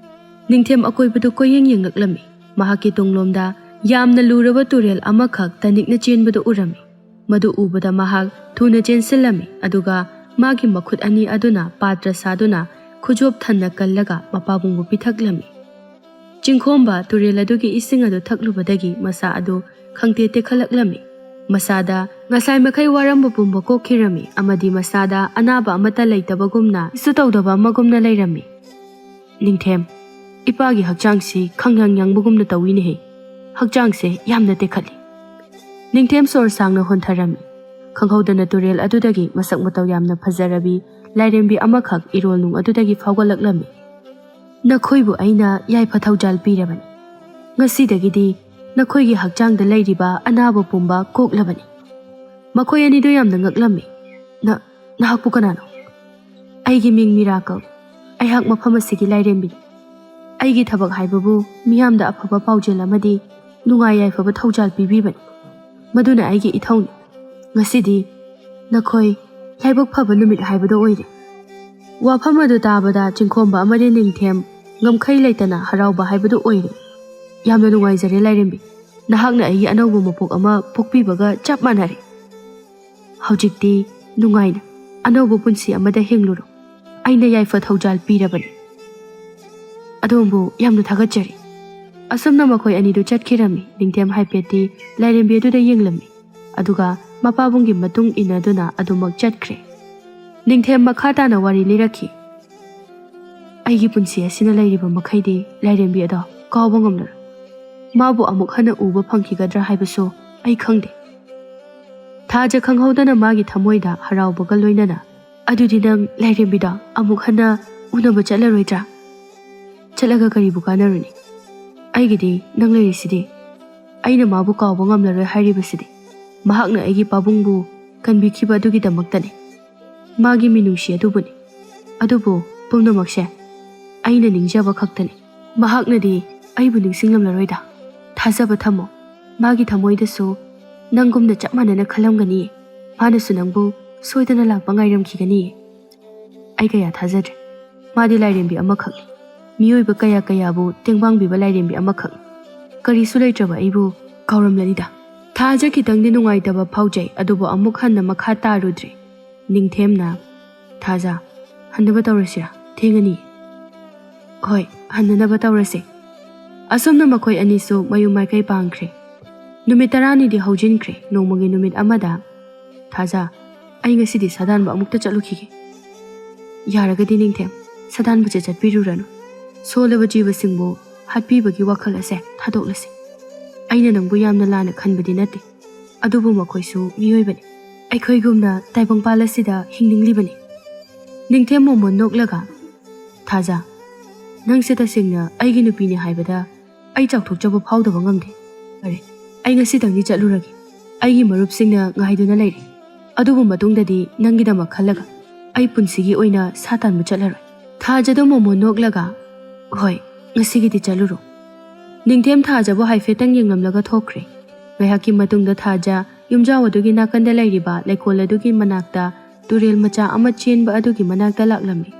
ꯅꯤꯡꯊꯦꯝ ꯑꯀꯣꯏꯕꯗꯨ ꯀꯣꯏꯌꯦꯡ ꯌꯦꯡꯂꯛꯂꯝꯃꯤ ꯃꯍꯥꯛꯀꯤ ꯇꯨꯡꯂꯣꯝꯗ ꯌꯥꯝꯅ ꯂꯨꯔꯕ ꯇꯨꯔꯦꯜ ꯑꯃꯈꯛ ꯇꯅꯤꯛꯅ ꯆꯦꯟꯕꯗꯨ ꯎꯔꯝꯃꯤ ꯃꯗꯨ ꯎꯕꯗ ꯃꯍꯥꯛ ꯊꯨꯅ ꯆꯦꯟꯁꯤꯜꯂꯝꯃꯤ ꯑꯗꯨꯒ ꯃꯥꯒꯤ ꯃꯈꯨꯠ ꯑꯅꯤ ꯑꯗꯨꯅ ꯄꯥꯇ꯭ꯔ ꯁꯥꯗꯨꯅ ꯈꯨꯖꯣꯞ ꯊꯟꯅ ꯀꯜꯂꯒ ꯃꯄꯥꯕꯨꯡꯕꯨ ꯄꯤꯊꯛꯂꯝꯃꯤ ꯆꯤꯡꯈꯣꯝꯕ ꯇꯨꯔꯦꯜ ꯑꯗꯨꯒꯤ ꯏꯁꯤꯡ ꯑꯗꯨ ꯊꯛꯂꯨꯕꯗꯒꯤ ꯃꯁꯥ ꯑꯗꯨ ꯈꯪꯇꯦ ꯇꯦꯛꯈꯠꯂꯛꯂꯝꯃꯤ꯫ ꯃꯁꯥꯗ ꯉꯁꯥꯏ ꯃꯈꯩ ꯋꯥꯔꯝꯕ ꯄꯨꯝꯕ ꯀꯣꯛꯈꯤꯔꯝꯃꯤ ꯑꯃꯗꯤ ꯃꯁꯥꯗ ꯑꯅꯥꯕ ꯑꯃꯠꯇ ꯂꯩꯇꯕꯒꯨꯝꯅ ꯏꯁꯨ ꯇꯧꯗꯕ ꯑꯃꯒꯨꯝꯅ ꯂꯩꯔꯝꯃꯤ꯫ ꯅꯤꯡꯊꯦꯝ, ꯏꯄꯥꯒꯤ ꯍꯛꯆꯥꯡꯁꯤ ꯈꯪꯌꯥꯡ ꯌꯥꯡꯕꯒꯨꯝꯅ ꯇꯧꯏꯅꯦꯍꯦ꯫ ꯍꯛꯆꯥꯡꯁꯦ ꯌꯥꯝꯅ ꯇꯦꯛꯈꯠꯂꯤ꯫ ꯅꯤꯡꯊꯦꯝ ꯁꯣꯔ ꯁꯥꯡꯅ ꯍꯣꯟꯊꯔꯝꯃꯤ꯫ ꯈꯪꯍꯧꯗꯅ ꯇꯨꯔꯦꯜ ꯑꯗꯨꯗꯒꯤ ꯃꯁꯛ ꯃꯇꯧ ꯌꯥꯝꯅ ꯐꯖꯔꯕꯤ ꯂꯥꯏꯔꯦꯝꯕꯤ ꯑꯃꯈꯛ ꯏꯔꯣꯜꯅꯨꯡ ꯑꯗꯨꯗꯒꯤ ꯐꯥꯎꯒꯠꯂꯛꯂꯝꯃꯤ꯫ ꯅꯈꯣꯏꯕꯨ ꯑꯩꯅ ꯌꯥꯏꯐ ꯊꯧꯖꯥꯜ ꯄꯤꯔꯕꯅꯤ꯫ ꯉꯁꯤꯗꯒꯤꯗꯤ ꯅꯈꯣꯏꯒꯤ ꯍꯛꯆꯥꯡꯗ ꯂꯩꯔꯤꯕ ꯑꯅꯥꯕ ꯄꯨꯝꯕ ꯀꯣꯛꯂꯕꯅꯤ꯫ ꯃꯈꯣꯏ ꯑꯅꯤꯗꯨ ꯌꯥꯝꯅ ꯉꯛꯂꯝꯃꯤ꯫ ꯅꯍꯥꯛꯄꯨ ꯀꯅꯥꯅꯣ? ꯑꯩꯒꯤ ꯃꯤꯡ ꯃꯤꯔꯥꯀꯜ꯫ ꯑꯩꯍꯥꯛ ꯃꯐꯝ ꯑꯁꯤꯒꯤ ꯂꯥꯏꯔꯦꯝꯕꯤꯅꯤ꯫ ꯑꯩꯒꯤ ꯊꯕꯛ ꯍꯥꯏꯕꯕꯨ ꯃꯤꯌꯥꯝꯗ ꯑꯐꯕ ꯄꯥꯎꯖꯦꯜ ꯑꯃꯗꯤ ꯅꯨꯡꯉꯥꯏ ꯌꯥꯏꯐꯕ ꯊꯧꯖꯥꯜ ꯄꯤꯕꯤꯕꯅꯤ꯫ ꯃꯗꯨꯅ ꯑꯩꯒꯤ ꯏꯊꯧꯅꯤ꯫ ꯉꯁꯤꯗꯤ ꯅꯈꯣꯏ ꯂꯥꯏꯕꯛ ꯐꯕ ꯅꯨꯃꯤꯠ ꯍꯥꯏꯕꯗꯨ ꯑꯣꯏꯔꯦ꯫ ꯋꯥꯐꯝ ꯑꯗꯨ ꯇꯥꯕꯗ ꯆꯤꯡꯈꯣꯝꯕ ꯑꯃꯗꯤ ꯅꯤꯡꯊꯦꯝ ꯉꯝꯈꯩ ꯂꯩꯇꯅ ꯍꯔꯥꯎꯕ ꯍꯥꯏꯕꯗꯨ ꯑꯣꯏꯔꯦ꯫ ꯌꯥꯝꯅ ꯅꯨꯡꯉꯥꯏꯖꯔꯦ ꯂꯥꯏꯔꯦꯝꯕꯤ꯫ ꯅꯍꯥꯛꯅ ꯑꯩꯒꯤ ꯑꯅꯧꯕ ꯃꯄꯣꯛ ꯑꯃ ꯄꯣꯛꯄꯤꯕꯒ ꯆꯞ ꯃꯥꯟꯅꯔꯦ꯫ ꯍꯧꯖꯤꯛꯇꯤ ꯅꯨꯡꯉꯥꯏꯅ ꯑꯅꯧꯕ ꯄꯨꯟꯁꯤ ꯑꯃꯗ ꯍꯤꯡꯂꯨꯔꯣ꯫ ꯑꯩꯅ ꯌꯥꯏꯐ ꯊꯧꯖꯥꯜ ꯄꯤꯔꯕꯅꯤ꯫ ꯑꯗꯣꯝꯕꯨ ꯌꯥꯝꯅ ꯊꯥꯒꯠꯆꯔꯤ꯫ ꯑꯁꯨꯝꯅ ꯃꯈꯣꯏ ꯑꯅꯤꯗꯨ ꯆꯠꯈꯤꯔꯝꯃꯤ꯫ ꯅꯤꯡꯊꯦꯝ ꯍꯥꯏꯐꯦꯠꯇꯤ ꯂꯥꯏꯔꯦꯝꯕꯤ ꯑꯗꯨꯗ ꯌꯦꯡꯂꯝꯃꯤ ꯑꯗꯨꯒ ꯃꯄꯥꯕꯨꯡꯒꯤ ꯃꯇꯨꯡ ꯏꯟꯅꯗꯨꯅ ꯑꯗꯨꯃꯛ ꯆꯠꯈ꯭ꯔꯦ꯫ ꯅꯤꯡꯊꯦꯝ ꯃꯈꯥ ꯇꯥꯅ ꯋꯥꯔꯤ ꯂꯤꯔꯛꯈꯤ꯫ ꯑꯩꯒꯤ ꯄꯨꯟꯁꯤ ꯑꯁꯤꯅ ꯂꯩꯔꯤꯕ ꯃꯈꯩꯗꯤ ꯂꯥꯏꯔꯦꯝꯕꯤ ꯑꯗꯣ ꯀꯥꯎꯕ ꯉꯝꯂꯔꯣꯏ꯫ ꯃꯥꯕꯨ ꯑꯃꯨꯛ ꯍꯟꯅ ꯎꯕ ꯐꯪꯈꯤꯒꯗ꯭ꯔꯥ ꯍꯥꯏꯕꯁꯨ ꯑꯩ ꯈꯪꯗꯦ꯫ ꯊꯥꯖ ꯈꯪꯍꯧꯗꯅ ꯃꯥꯒꯤ ꯊꯃꯣꯏꯗ ꯍꯔꯥꯎꯕꯒ ꯂꯣꯏꯅꯅ, ꯑꯗꯨꯗꯤ ꯅꯪ ꯂꯥꯏꯔꯦꯝꯕꯤꯗꯣ ꯑꯃꯨꯛ ꯍꯟꯅ ꯎꯅꯕ ꯆꯠꯂꯔꯣꯏꯗ꯭ꯔꯥ? ꯆꯠꯂꯒ ꯀꯔꯤꯕꯨ ꯀꯥꯟꯅꯔꯨꯅꯤ? ꯑꯩꯒꯤꯗꯤ ꯅꯪ ꯂꯩꯔꯤꯁꯤꯗꯤ꯫ ꯑꯩꯅ ꯃꯥꯕꯨ ꯀꯥꯎꯕ ꯉꯝꯂꯔꯣꯏ ꯍꯥꯏꯔꯤꯕꯁꯤꯗꯤ ꯃꯍꯥꯛꯅ ꯑꯩꯒꯤ ꯄꯥꯕꯨꯡꯕꯨ ꯀꯟꯕꯤꯈꯤꯕ ꯑꯗꯨꯒꯤꯗꯃꯛꯇꯅꯤ꯫ ꯃꯥꯒꯤ ꯃꯤꯅꯨꯡꯁꯤ ꯑꯗꯨꯕꯨꯅꯤ꯫ ꯑꯗꯨꯕꯨ ꯄꯨꯝꯅꯃꯛꯁꯦ ꯑꯩꯅ ꯅꯤꯡꯖꯕ ꯈꯛꯇꯅꯤ꯫ ꯃꯍꯥꯛꯅꯗꯤ ꯑꯩꯕꯨ ꯅꯤꯡꯁꯤꯡꯂꯝꯂꯔꯣꯏꯗ꯫ ꯊꯥꯖꯕ ꯊꯝꯃꯣ꯫ ꯃꯥꯒꯤ ꯊꯃꯣꯏꯗꯁꯨ ꯅꯪꯒꯨꯝꯅ ꯆꯞ ꯃꯥꯟꯅꯅ ꯈꯜꯂꯝꯒꯅꯤꯌꯦ꯫ ꯃꯥꯅꯁꯨ ꯅꯪꯕꯨ ꯁꯣꯏꯗꯅ ꯂꯥꯛꯄ ꯉꯥꯏꯔꯝꯈꯤꯒꯅꯤꯌꯦ꯫ ꯑꯩ ꯀꯌా ꯊꯥꯖꯗ꯭ꯔꯦ꯫ ꯃꯥꯗꯤ ꯂꯥꯏꯔꯦꯝꯕꯤ ꯑꯃꯈꯛꯅꯤ꯫ ꯃꯤꯑꯣꯏꯕ ꯀꯌꯥꯕꯨ ꯇꯦꯡꯕꯥꯡꯕꯤꯕ ꯂꯥꯏꯔꯦꯝꯕꯤ ꯑꯃꯈꯛꯅꯤ꯫ ꯀꯔꯤꯁꯨ ꯂꯩꯇ꯭ꯔꯕ ꯑꯩꯕꯨ ꯀꯥꯎꯔꯝꯂꯅꯤꯗ꯫ ꯊꯥꯖ ꯈꯤꯇꯪꯗꯤ ꯅꯨꯡꯉꯥꯏꯇꯕ ꯐꯥꯎꯖꯩ ꯑꯗꯨꯕꯨ ꯑꯃꯨꯛ ꯍꯟꯅ ꯃꯈꯥ ꯇꯥꯔꯨꯗ꯭ꯔꯤ꯫ ꯅꯤꯡꯊꯦꯝꯅ, ꯊꯥꯖ, ꯍꯟꯅꯕ ꯇꯧꯔꯁꯤꯔꯥ? ꯊꯦꯡꯉꯅꯤ꯫ ꯍꯣꯏ, ꯍꯟꯅꯅꯕ ꯇꯧꯔꯁꯦ꯫ ꯑꯁꯨꯝꯅ ꯃꯈꯣꯏ ꯑꯅꯤꯁꯨ ꯃꯌꯨꯝ ꯃꯥꯏꯀꯩ ꯄꯥꯡꯈ꯭ꯔꯦ꯫ ꯅꯨꯃꯤꯠ 10ꯅꯤꯗꯤ ꯍꯧꯖꯤꯟꯈ꯭ꯔꯦ꯫ ꯅꯣꯡꯃꯒꯤ ꯅꯨꯃꯤꯠ ꯑꯃꯗ, ꯊꯥꯖ, ꯑꯩ ꯉꯁꯤꯗꯤ ꯁꯥꯗꯥꯟꯕ ꯑꯃꯨꯛꯇ ꯆꯠꯂꯨꯈꯤꯒꯦ꯫ ꯌꯥꯔꯒꯗꯤ ꯅꯤꯡꯊꯦꯝ, ꯁꯥꯗꯥꯟꯕꯁꯦ ꯆꯠꯄꯤꯔꯨꯔꯅꯨ꯫ ꯁꯣꯜꯂꯕ ꯖꯤꯕꯁꯤꯡꯕꯨ ꯍꯥꯠꯄꯤꯕꯒꯤ ꯋꯥꯈꯜ ꯑꯁꯦ ꯊꯥꯗꯣꯛꯂꯁꯤ꯫ ꯑꯩꯅ ꯅꯪꯕꯨ ꯌꯥꯝꯅ ꯂꯥꯟꯅ ꯈꯟꯕꯗꯤ ꯅꯠꯇꯦ꯫ ꯑꯗꯨꯕꯨ ꯃꯈꯣꯏꯁꯨ ꯃꯤꯑꯣꯏꯕꯅꯤ꯫ ꯑꯩꯈꯣꯏꯒꯨꯝꯅ ꯇꯥꯏꯕꯪꯄꯥꯜ ꯑꯁꯤꯗ ꯍꯤꯡꯅꯤꯡꯂꯤꯕꯅꯤ꯫ ꯅꯤꯡꯊꯦꯝ ꯃꯣꯃꯣꯟ ꯅꯣꯛꯂꯒ, ꯊꯥꯖ, ꯅꯪꯁꯦ ꯇꯁꯦꯡꯅ ꯑꯩꯒꯤ ꯅꯨꯄꯤꯅꯤ ꯍꯥꯏꯕꯗ ꯑꯩ ꯆꯥꯎꯊꯣꯛꯆꯕ ꯐꯥꯎꯗꯕ ꯉꯝꯗꯦ꯫ ꯐꯔꯦ, ꯑꯩ ꯉꯁꯤꯗꯪꯗꯤ ꯆꯠꯂꯨꯔꯒꯦ꯫ ꯑꯩꯒꯤ ꯃꯔꯨꯞꯁꯤꯡꯅ ꯉꯥꯏꯗꯨꯅ ꯂꯩꯔꯦ꯫ ꯑꯗꯨꯕꯨ ꯃꯇꯨꯡꯗꯗꯤ ꯅꯪꯒꯤꯗꯃꯛ ꯈꯜꯂꯒ ꯑꯩ ꯄꯨꯟꯁꯤꯒꯤ ꯑꯣꯏꯅ ꯁꯥ ꯇꯥꯟꯕ ꯆꯠꯂꯔꯣꯏ꯫ ꯊꯥꯖꯗꯣ ꯃꯣꯃꯣꯟ ꯅꯣꯛꯂꯒ, ꯍꯣꯏ, ꯉꯁꯤꯒꯤꯗꯤ ꯆꯠꯂꯨꯔꯣ꯫ ꯅꯤꯡꯊꯦꯝ ꯊꯥꯖꯕꯨ ꯍꯥꯏꯐꯦꯠꯇꯪ ꯌꯦꯡꯂꯝꯂꯒ ꯊꯣꯛꯈ꯭ꯔꯦ꯫ ꯉꯥꯏꯍꯥꯛꯀꯤ ꯃꯇꯨꯡꯗ ꯊꯥꯖ ꯌꯨꯝꯖꯥꯎ ꯑꯗꯨꯒꯤ ꯅꯥꯀꯟꯗ ꯂꯩꯔꯤꯕ ꯂꯩꯀꯣꯜ ꯑꯗꯨꯒꯤ ꯃꯅꯥꯛꯇ ꯇꯨꯔꯦꯜ ꯃꯆꯥ ꯑꯃ ꯆꯦꯟꯕ ꯑꯗꯨꯒꯤ ꯃꯅꯥꯛꯇ ꯂꯥꯛꯂꯝꯃꯤ꯫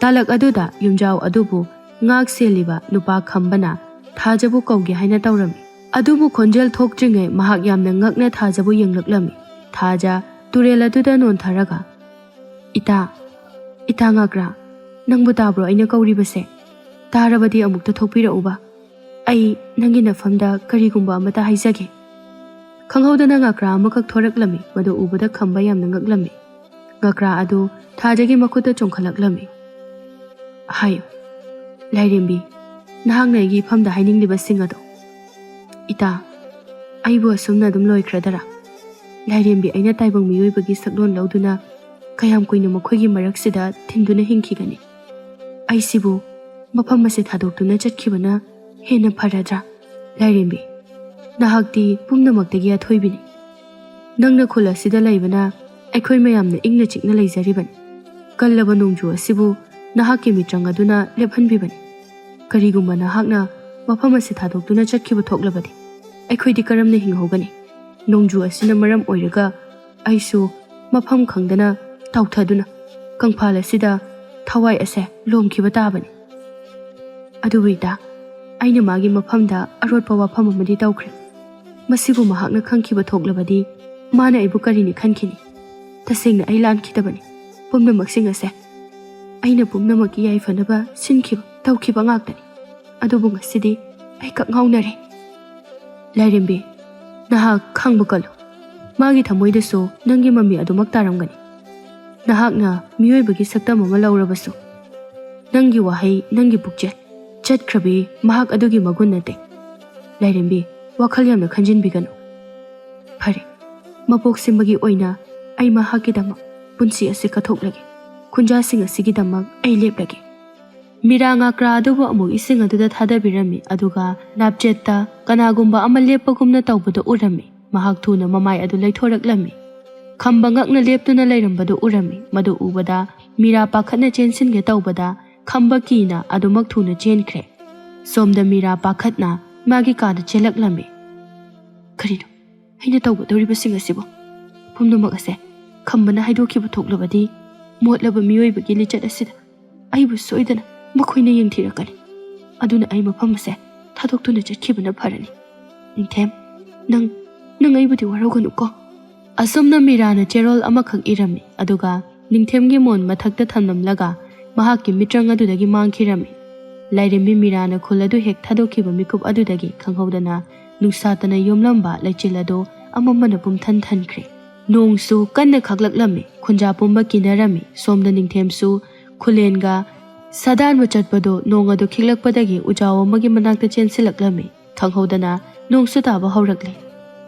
ꯇꯥꯂꯛ ꯑꯗꯨꯗ ꯌꯨꯝꯖꯥꯎ ꯑꯗꯨꯕꯨ ꯉꯥꯛ ꯁꯦꯜꯂꯤꯕ ꯅꯨꯄꯥ ꯈꯝꯕꯅ ꯊꯥꯖꯕꯨ ꯀꯧꯒꯦ ꯍꯥꯏꯅ ꯇꯧꯔꯝꯃꯤ꯫ ꯑꯗꯨꯕꯨ ꯈꯣꯟꯖꯦꯜ ꯊꯣꯛꯇ꯭ꯔꯤꯉꯩ ꯃꯍꯥꯛ ꯌꯥꯝꯅ ꯉꯛꯅ ꯊꯥꯖꯕꯨ ꯌꯦꯡꯂꯛꯂꯝꯃꯤ꯫ ꯊꯥꯖ ꯇꯨꯔꯦꯜ ꯑꯗꯨꯗ ꯅꯣꯟꯊꯔꯒ, ꯏꯇꯥ ꯉꯥꯀ꯭ꯔꯥ, ꯅꯪꯕꯨ ꯇꯥꯕ꯭ꯔꯣ ꯑꯩꯅ ꯀꯧꯔꯤꯕꯁꯦ? ꯇꯥꯔꯕꯗꯤ ꯑꯃꯨꯛꯇ ꯊꯣꯛꯄꯤꯔꯛꯎꯕ꯫ ꯑꯩ ꯅꯪꯒꯤ ꯅꯐꯝꯗ ꯀꯔꯤꯒꯨꯝꯕ ꯑꯃꯇ ꯍꯥꯏꯖꯒꯦ꯫ ꯈꯪꯍꯧꯗꯅ ꯉꯥꯀ꯭ꯔꯥ ꯑꯃꯈꯛ ꯊꯣꯔꯛꯂꯝꯃꯤ꯫ ꯃꯗꯨ ꯎꯕꯗ ꯈꯝꯕ ꯌꯥꯝꯅ ꯉꯛꯂꯝꯃꯤ꯫ ꯉꯥꯀ꯭ꯔꯥ ꯑꯗꯨ ꯊꯥꯖꯒꯤ ꯃꯈꯨꯠꯇ ꯆꯣꯡꯈꯠꯂꯛꯂꯝꯃꯤ꯫ ꯍꯥꯏꯌꯨ ꯂꯥꯏꯔꯦꯝꯕꯤ, ꯅꯍꯥꯛꯅ ꯑꯩꯒꯤ ꯏꯐꯝꯗ ꯍꯥꯏꯅꯤꯡꯂꯤꯕꯁꯤꯡ ꯑꯗꯣ꯫ ꯏꯇꯥ, ꯑꯩꯕꯨ ꯑꯁꯨꯝꯅ ꯑꯗꯨꯝ ꯂꯣꯏꯈ꯭ꯔꯗꯔꯥ? ꯂꯥꯏꯔꯦꯝꯕꯤ, ꯑꯩꯅ ꯇꯥꯏꯕꯪ ꯃꯤꯑꯣꯏꯕꯒꯤ ꯁꯛꯂꯣꯟ ꯂꯧꯗꯨꯅ ꯀꯌꯥꯝ ꯀꯨꯏꯅ ꯃꯈꯣꯏꯒꯤ ꯃꯔꯛꯁꯤꯗ ꯊꯤꯟꯗꯨꯅ ꯍꯤꯡꯈꯤꯒꯅꯤ? ꯑꯩꯁꯤꯕꯨ ꯃꯐꯝ ꯑꯁꯤ ꯊꯥꯗꯣꯛꯇꯨꯅ ꯆꯠꯈꯤꯕꯅ ꯍꯦꯟꯅ ꯐꯔꯗ꯭ꯔꯥ? ꯂꯥꯏꯔꯦꯝꯕꯤ, ꯅꯍꯥꯛꯇꯤ ꯄꯨꯝꯅꯃꯛꯇꯒꯤ ꯑꯊꯣꯏꯕꯤꯅꯤ꯫ ꯅꯪꯅ ꯈꯨꯜ ꯑꯁꯤꯗ ꯂꯩꯕꯅ ꯑꯩꯈꯣꯏ ꯃꯌꯥꯝꯅ ꯏꯪꯅ ꯆꯤꯛꯅ ꯂꯩꯖꯔꯤꯕꯅꯤ꯫ ꯀꯜꯂꯕ ꯅꯣꯡꯖꯨ ꯑꯁꯤꯕꯨ ꯅꯍꯥꯛꯀꯤ ꯃꯤꯇ꯭ꯔꯪ ꯑꯗꯨꯅ ꯂꯦꯞꯍꯟꯕꯤꯕꯅꯤ꯫ ꯀꯔꯤꯒꯨꯝꯕ ꯅꯍꯥꯛꯅ ꯃꯐꯝ ꯑꯁꯤ ꯊꯥꯗꯣꯛꯇꯨꯅ ꯆꯠꯈꯤꯕ ꯊꯣꯛꯂꯕꯗꯤ ꯑꯩꯈꯣꯏꯗꯤ ꯀꯔꯝꯅ ꯍꯤꯡꯍꯧꯒꯅꯤ? ꯅꯣꯡꯖꯨ ꯑꯁꯤꯅ ꯃꯔꯝ ꯑꯣꯏꯔꯒ ꯑꯩꯁꯨ ꯃꯐꯝ ꯈꯪꯗꯅ ꯇꯥꯎꯊꯗꯨꯅ ꯀꯪꯐꯥꯜ ꯑꯁꯤꯗ ꯊꯋꯥꯏ ꯑꯁꯦ ꯂꯣꯝꯈꯤꯕ ꯇꯥꯕꯅꯤ꯫ ꯑꯗꯨꯕꯨ ꯏꯇꯥ, ꯑꯩꯅ ꯃꯥꯒꯤ ꯃꯐꯝꯗ ꯑꯔꯣꯠꯄ ꯋꯥꯐꯝ ꯑꯃꯗꯤ ꯇꯧꯈ꯭ꯔꯦ꯫ ꯃꯁꯤꯕꯨ ꯃꯍꯥꯛꯅ ꯈꯪꯈꯤꯕ ꯊꯣꯛꯂꯕꯗꯤ ꯃꯥꯅ ꯑꯩꯕꯨ ꯀꯔꯤꯅꯤ ꯈꯟꯈꯤꯅꯤ? ꯇꯁꯦꯡꯅ ꯑꯩ ꯂꯥꯟꯈꯤꯗꯕꯅꯤ꯫ ꯄꯨꯝꯅꯃꯛꯁꯤꯡ ꯑꯁꯦ ꯑꯩꯅ ꯄꯨꯝꯅꯃꯛꯀꯤ ꯌꯥꯏꯐꯅꯕ ꯇꯧꯈꯤꯕ ꯉꯥꯛꯇꯅꯤ꯫ ꯑꯗꯨꯕꯨ ꯉꯁꯤꯗꯤ ꯑꯩ ꯀꯛ ꯉꯥꯎꯅꯔꯦ꯫ ꯂꯥꯏꯔꯦꯝꯕꯤ, ꯅꯍꯥꯛ ꯈꯥꯡꯕ ꯀꯜꯂꯨ꯫ ꯃꯥꯒꯤ ꯊꯃꯣꯏꯗꯁꯨ ꯅꯪꯒꯤ ꯃꯃꯤ ꯑꯗꯨꯃꯛ ꯇꯥꯔꯝꯒꯅꯤ꯫ ꯅꯍꯥꯛꯅ ꯃꯤꯑꯣꯏꯕꯒꯤ ꯁꯛꯇꯝ ꯑꯃ ꯂꯧꯔꯕꯁꯨ ꯅꯪꯒꯤ ꯋꯥꯍꯩ, ꯅꯪꯒꯤ ꯄꯨꯛꯆꯦꯜ ꯆꯠꯈ꯭ꯔꯕꯤ ꯃꯍꯥꯛ ꯑꯗꯨꯒꯤ ꯃꯒꯨꯟ ꯅꯠꯇꯦ꯫ ꯂꯥꯏꯔꯦꯝꯕꯤ, ꯋꯥꯈꯜ ꯌꯥꯝꯅ ꯈꯟꯖꯤꯟꯕꯤꯒꯅꯨ꯫ ꯐꯔꯦ, ꯃꯄꯣꯛ ꯁꯤꯟꯕꯒꯤ ꯑꯣꯏꯅ ꯑꯩ ꯃꯍꯥꯛꯀꯤꯗꯃꯛ ꯄꯨꯟꯁꯤ ꯑꯁꯤ ꯀꯠꯊꯣꯛꯂꯒꯦ꯫ ꯈꯨꯟꯖꯥꯁꯤꯡ ꯑꯁꯤꯒꯤꯗꯃꯛ ꯑꯩ ꯂꯦꯞꯂꯒꯦ꯫ ꯃꯤꯔꯥ ꯉꯥꯀ꯭ꯔꯥ ꯑꯗꯨꯕꯨ ꯑꯃꯨꯛ ꯏꯁꯤꯡ ꯑꯗꯨꯗ ꯊꯥꯗꯕꯤꯔꯝꯃꯤ ꯑꯗꯨꯒ ꯅꯥꯞꯆꯦꯠꯇ ꯀꯅꯥꯒꯨꯝꯕ ꯑꯃ ꯂꯦꯞꯄꯒꯨꯝꯅ ꯇꯧꯕꯗꯨ ꯎꯔꯝꯃꯤ꯫ ꯃꯍꯥꯛ ꯊꯨꯅ ꯃꯃꯥꯏ ꯑꯗꯨ ꯂꯩꯊꯣꯔꯛꯂꯝꯃꯤ꯫ ꯈꯝꯕ ꯉꯛꯅ ꯂꯦꯞꯇꯨꯅ ꯂꯩꯔꯝꯕꯗꯨ ꯎꯔꯝꯃꯤ꯫ ꯃꯗꯨ ꯎꯕꯗ ꯃꯤꯔꯥ ꯄꯥꯈꯠꯅ ꯆꯦꯟꯁꯤꯟꯒꯦ ꯇꯧꯕꯗ ꯈꯝꯕ ꯀꯤꯅ ꯑꯗꯨꯃꯛ ꯊꯨꯅ ꯆꯦꯟꯈ꯭ꯔꯦ꯫ ꯁꯣꯝꯗ ꯃꯤꯔꯥ ꯄꯥꯈꯠꯅ ꯃꯥꯒꯤ ꯀꯥꯗ ꯆꯦꯜꯂꯛꯂꯝꯃꯤ꯫ ꯀꯔꯤꯅꯣ ꯑꯩꯅ ꯇꯧꯒꯗꯧꯔꯤꯕꯁꯤꯡ ꯑꯁꯤꯕꯨ? ꯄꯨꯝꯅꯃꯛ ꯑꯁꯦ ꯈꯝꯕꯅ ꯍꯥꯏꯗꯣꯛꯈꯤꯕ ꯊꯣꯛꯂꯕꯗꯤ ꯃꯣꯠꯂꯕ ꯃꯤꯑꯣꯏꯕꯒꯤ ꯂꯤꯆꯠ ꯑꯁꯤꯗ ꯑꯩꯕꯨ ꯁꯣꯏꯗꯅ ꯃꯈꯣꯏꯅ ꯌꯦꯡꯊꯤꯔꯛꯀꯅꯤ꯫ ꯑꯗꯨꯅ ꯑꯩ ꯃꯐꯝ ꯑꯁꯦ ꯊꯥꯗꯣꯛꯇꯨꯅ ꯆꯠꯈꯤꯕꯅ ꯐꯔꯅꯤ꯫ ꯅꯤꯡꯊꯦꯝ, ꯅꯪ ꯑꯩꯕꯨꯗꯤ ꯋꯥꯔꯧꯒꯅꯨꯀꯣ꯫ ꯑꯁꯨꯝꯅ ꯃꯤꯔꯥꯅ ꯆꯦꯔꯣꯜ ꯑꯃꯈꯛ ꯏꯔꯝꯃꯤ ꯑꯗꯨꯒ ꯅꯤꯡꯊꯦꯝꯒꯤ ꯃꯣꯟ ꯃꯊꯛꯇ ꯊꯝꯂꯝꯂꯒ ꯃꯍꯥꯛꯀꯤ ꯃꯤꯇ꯭ꯔꯪ ꯑꯗꯨꯗꯒꯤ ꯃꯥꯡꯈꯤꯔꯝꯃꯤ꯫ ꯂꯥꯏꯔꯦꯝꯕꯤ ꯃꯤꯔꯥꯅ ꯈꯨꯜ ꯑꯗꯨ ꯍꯦꯛ ꯊꯥꯗꯣꯛꯈꯤꯕ ꯃꯤꯀꯨꯞ ꯑꯗꯨꯗꯒꯤ ꯈꯪꯍꯧꯗꯅ ꯅꯨꯡꯁꯥꯇꯅ ꯌꯣꯝꯂꯝꯕ ꯂꯩꯆꯤꯜ ꯑꯗꯨ ꯑꯃꯝꯕꯅ ꯄꯨꯝꯊꯟ ꯊꯟꯈ꯭ꯔꯦ꯫ ꯅꯣꯡꯁꯨ ꯀꯟꯅ ꯈꯥꯛꯂꯛꯂꯝꯃꯤ꯫ ꯈꯨꯟꯖꯥ ꯄꯨꯝꯕ ꯀꯤꯅꯔꯝꯃꯤ꯫ ꯁꯣꯝꯗ ꯅꯤꯡꯊꯦꯝꯁꯨ ꯈꯨꯂꯦꯟꯒ ꯁꯥꯗꯥꯟꯕ ꯆꯠꯄꯗꯨ ꯅꯣꯡ ꯑꯗꯨ ꯈꯤꯛꯂꯛꯄꯗꯒꯤ ꯎꯖꯥꯎ ꯑꯃꯒꯤ ꯃꯅꯥꯛꯇ ꯆꯦꯟꯁꯤꯜꯂꯛꯂꯝꯃꯤ꯫ ꯈꯪꯍꯧꯗꯅ ꯅꯣꯡꯁꯨ ꯇꯥꯕ ꯍꯧꯔꯛꯂꯦ꯫